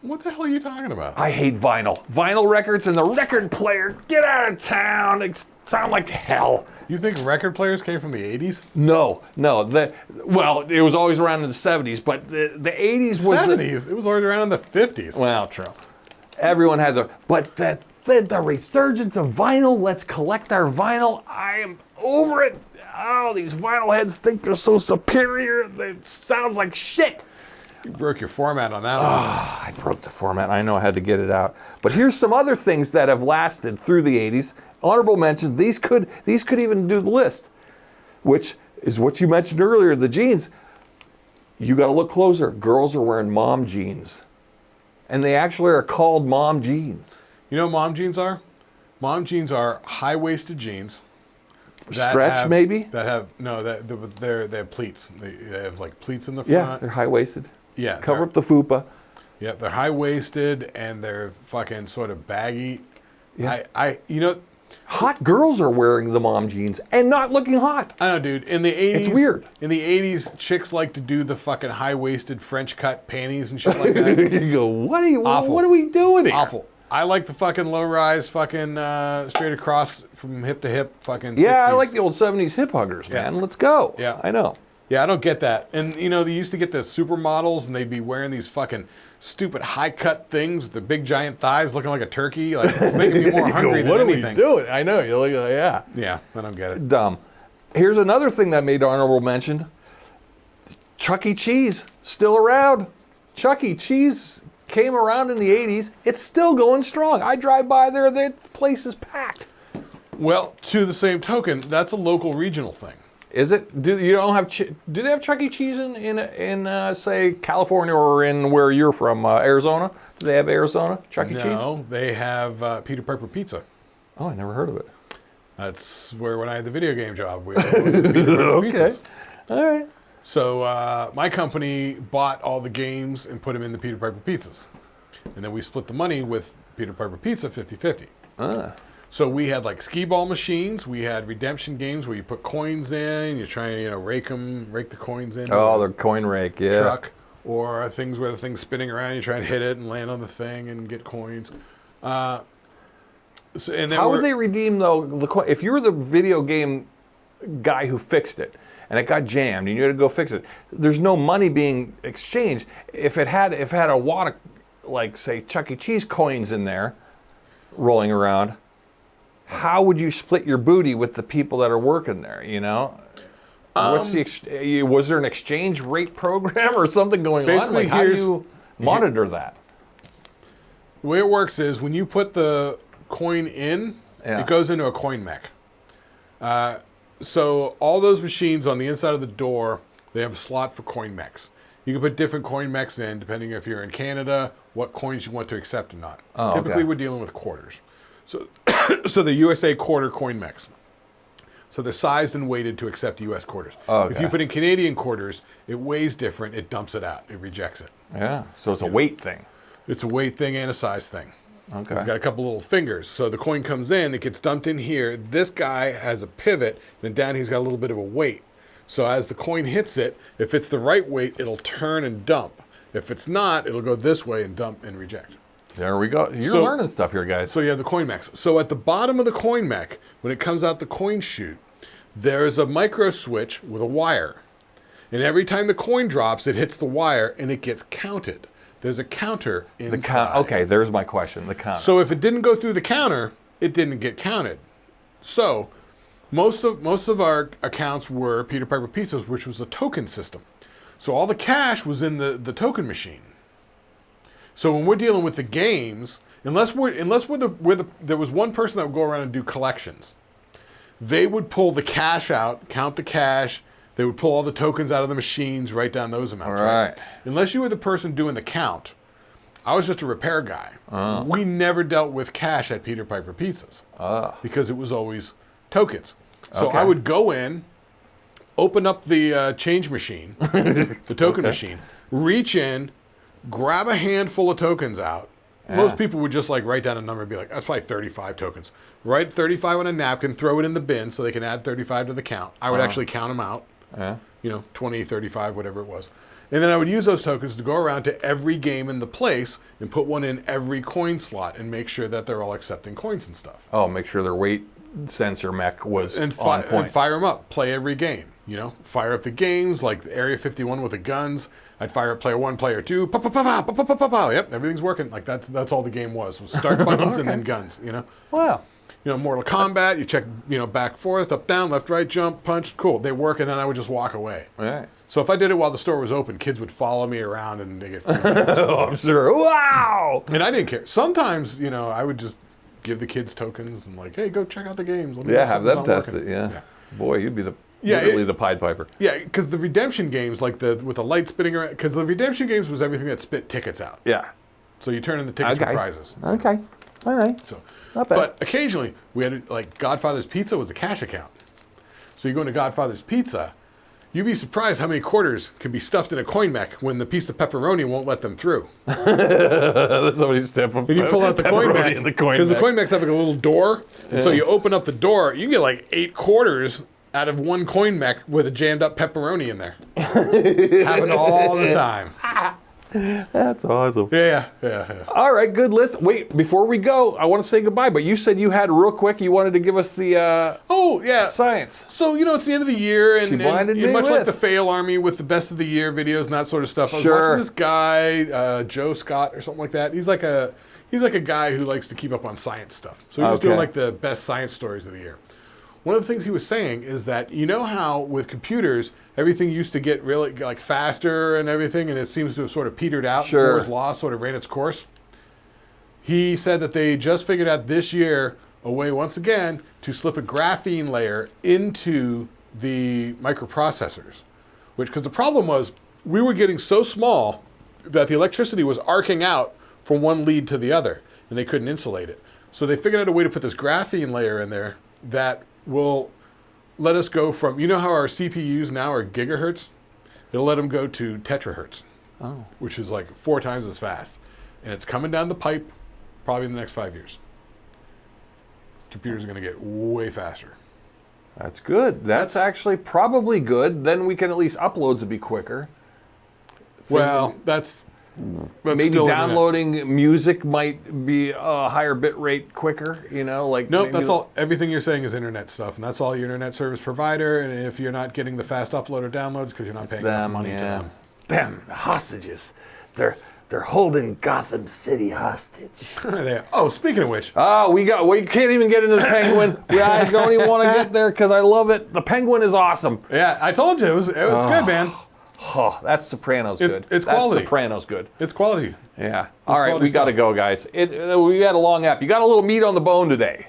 What the hell are you talking about? I hate vinyl. Vinyl records and the record player, get out of town. They sound like hell. You think record players came from the 80s? No. Well, it was always around in the 70s, but the 80s was 70s? It was always around in the 50s. Well, true. Everyone had but the resurgence of vinyl, let's collect our vinyl. I am over it. Oh, these vinyl heads think they're so superior. It sounds like shit. You broke your format on that one. I broke the format. I know I had to get it out. But here's some other things that have lasted through the 80s. Honorable mentions. These could even do the list, which is what you mentioned earlier, the jeans. You got to look closer. Girls are wearing mom jeans. And they actually are called mom jeans. You know what mom jeans are? Mom jeans are high-waisted jeans. Stretch, maybe? They have pleats. They have like pleats in the front. Yeah, they're high-waisted. Yeah. Cover up the fupa. Yeah, they're high-waisted and they're fucking sort of baggy. Yeah. You know... Hot girls are wearing the mom jeans and not looking hot. I know, dude. In the 80s... It's weird. In the 80s, chicks like to do the fucking high-waisted French cut panties and shit like that. You go, what are we doing here? Awful. I like the fucking low-rise, fucking straight across from hip to hip, fucking. Yeah, 60s. I like the old 70s hip huggers, man. Let's go. Yeah, I know. Yeah, I don't get that. And you know, they used to get the supermodels, and they'd be wearing these fucking stupid high-cut things with the big giant thighs, looking like a turkey, like making me more hungry than anything. What are we doing? I know. You're like, yeah. Yeah, I don't get it. Dumb. Here's another thing that made honorable mention. Chuck E. Cheese, still around. Chuck E. Cheese came around in the 80s. It's still going strong. I drive by there, the place is packed. Well, to the same token, that's a local regional thing. Is it? Do they have Chuck E. Cheese in say California or in where you're from, Arizona? Do they have Arizona Chuck E. Cheese? No, they have Peter Piper Pizza. Oh, I never heard of it. That's where when I had the video game job, we had Peter Piper Okay. pizzas. All right. So my company bought all the games and put them in the Peter Piper pizzas. And then we split the money with Peter Piper Pizza 50-50. So we had like skee-ball machines. We had redemption games where you put coins in. You try and rake the coins in. Oh, the coin rake, yeah. Truck. Or things where the thing's spinning around. You try and hit it and land on the thing and get coins. And then How would they redeem, though, the coin? If you were the video game guy who fixed it, and it got jammed, and you had to go fix it, there's no money being exchanged. If it had a wad of, like, say, Chuck E. Cheese coins in there, rolling around, how would you split your booty with the people that are working there, you know? Was there an exchange rate program or something going on? Like, how do you monitor that? The way it works is when you put the coin in, it goes into a coin mech. So all those machines on the inside of the door, they have a slot for coin mechs. You can put different coin mechs in depending if you're in Canada, what coins you want to accept or not. Typically, we're dealing with quarters. So, so the USA quarter coin mechs. So they're sized and weighted to accept U.S. quarters. If you put in Canadian quarters, it weighs different. It dumps it out. It rejects it. Yeah. So it's a weight thing. It's a weight thing and a size thing. Okay. It's got a couple little fingers. So the coin comes in, it gets dumped in here. This guy has a pivot, then down he's got a little bit of a weight. So as the coin hits it, if it's the right weight, it'll turn and dump. If it's not, it'll go this way and dump and reject. There we go. You're learning stuff here, guys. So you have the coin mechs. So at the bottom of the coin mech, when it comes out the coin chute, there's a micro switch with a wire. And every time the coin drops, it hits the wire and it gets counted. There's a counter inside. Okay, there's my question. The counter. So if it didn't go through the counter, it didn't get counted. So most of our accounts were Peter Piper Pizzas, which was a token system. So all the cash was in the token machine. So when we're dealing with the games, unless there was one person that would go around and do collections, they would pull the cash out, count the cash. They would pull all the tokens out of the machines, write down those amounts. Right. Unless you were the person doing the count, I was just a repair guy. We never dealt with cash at Peter Piper Pizzas because it was always tokens. So I would go in, open up the change machine, the token machine, reach in, grab a handful of tokens out. Most people would just like write down a number and be like, that's probably 35 tokens. Write 35 on a napkin, throw it in the bin so they can add 35 to the count. I would actually count them out. 20, 35, whatever it was. And then I would use those tokens to go around to every game in the place and put one in every coin slot and make sure that they're all accepting coins and stuff. Oh, make sure their weight sensor mech was on point. And fire them up. Play every game. Fire up the games like Area 51 with the guns. I'd fire up player 1, player 2. Pow, pow, pow, pow, pow, pow, pow, pow. Yep, everything's working. Like that's all the game was start buttons and then guns. Wow. Mortal Kombat, you check, back, forth, up, down, left, right, jump, punch. Cool, they work, and then I would just walk away. Right. So if I did it while the store was open, kids would follow me around and they get freaked out. Oh, I'm sure. Wow! And I didn't care. Sometimes, I would just give the kids tokens and like, hey, go check out the games. Let me know have them test working. it, yeah. Boy, you'd be literally the Pied Piper. Yeah, because the redemption games, like with the light spinning around, because the redemption games was everything that spit tickets out. Yeah. So you turn in the tickets for prizes. Okay. All right. So, not bad. But occasionally, we had, like, Godfather's Pizza was a cash account. So you go into Godfather's Pizza, you'd be surprised how many quarters can be stuffed in a coin mech when the piece of pepperoni won't let them through. Somebody's stepping. And you pull out the coin mech, because the coin mechs have like a little door, and so you open up the door, you can get like 8 quarters out of one coin mech with a jammed up pepperoni in there. Happen all the time. That's awesome. Yeah. All right, good list. Wait, before we go, I want to say goodbye, but you said you had real quick, you wanted to give us the science. So, it's the end of the year, and blinded me much like with. the Fail Army with the best of the year videos and that sort of stuff, I was Sure. watching this guy, Joe Scott or something like that. He's like a guy who likes to keep up on science stuff. So he was doing like the best science stories of the year. One of the things he was saying is that, how with computers, everything used to get really like faster and everything, and it seems to have sort of petered out. Sure. Moore's law sort of ran its course. He said that they just figured out this year a way, once again, to slip a graphene layer into the microprocessors. Because the problem was, we were getting so small that the electricity was arcing out from one lead to the other, and they couldn't insulate it. So they figured out a way to put this graphene layer in there that will let us go from, how our CPUs now are gigahertz? It'll let them go to tetrahertz, which is like 4 times as fast. And it's coming down the pipe probably in the next 5 years. Computers are going to get way faster. That's good. That's actually probably good. Then we can at least uploads would be quicker. Well, that's maybe still downloading music might be a higher bit rate quicker, like nope, that's all. Everything you're saying is internet stuff, and that's all your internet service provider. And if you're not getting the fast upload or downloads because you're not paying enough money to them. Them hostages. They're holding Gotham City hostage. Speaking of which. We can't even get into the Penguin. I don't even want to get there because I love it. The Penguin is awesome. Yeah, I told you it's good, man. Oh, that's Sopranos good. It's quality. That's Sopranos good. It's quality. Yeah. All right, we got to go, guys. We got a long app. You got a little meat on the bone today.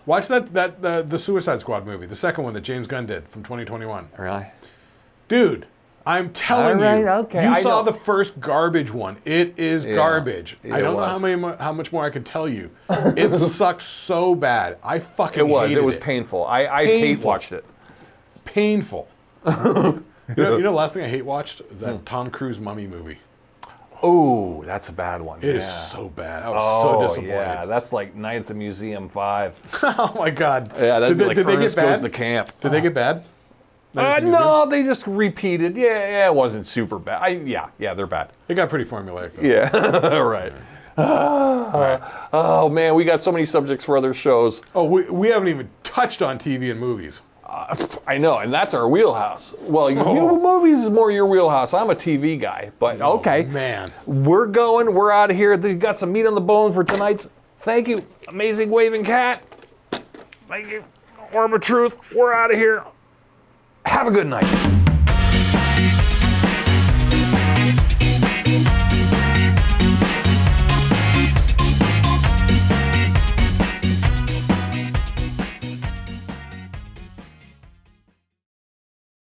Watch the Suicide Squad movie, the second one that James Gunn did from 2021. Really? Dude, I'm telling you. Okay. You saw the first garbage one. It is garbage. I don't know how much more I can tell you. It sucked so bad. I fucking hated it. It was painful. I hate watched it. Painful. You know, the last thing I hate watched is that Tom Cruise Mummy movie. Oh, that's a bad one. It is so bad. I was so disappointed. Yeah, that's like Night at the Museum 5. Oh my God. Yeah, that'd be like did they get bad? Goes to camp. Did they get bad? No, they just repeated. Yeah, it wasn't super bad. Yeah, they're bad. It got pretty formulaic though. Yeah, right. Oh man, we got so many subjects for other shows. Oh, we haven't even touched on TV and movies. I know, and that's our wheelhouse. Well, movies is more your wheelhouse. I'm a TV guy, but okay. Man. We're out of here. We've got some meat on the bone for tonight. Thank you, Amazing Waving Cat. Thank you, Orb of Truth. We're out of here. Have a good night.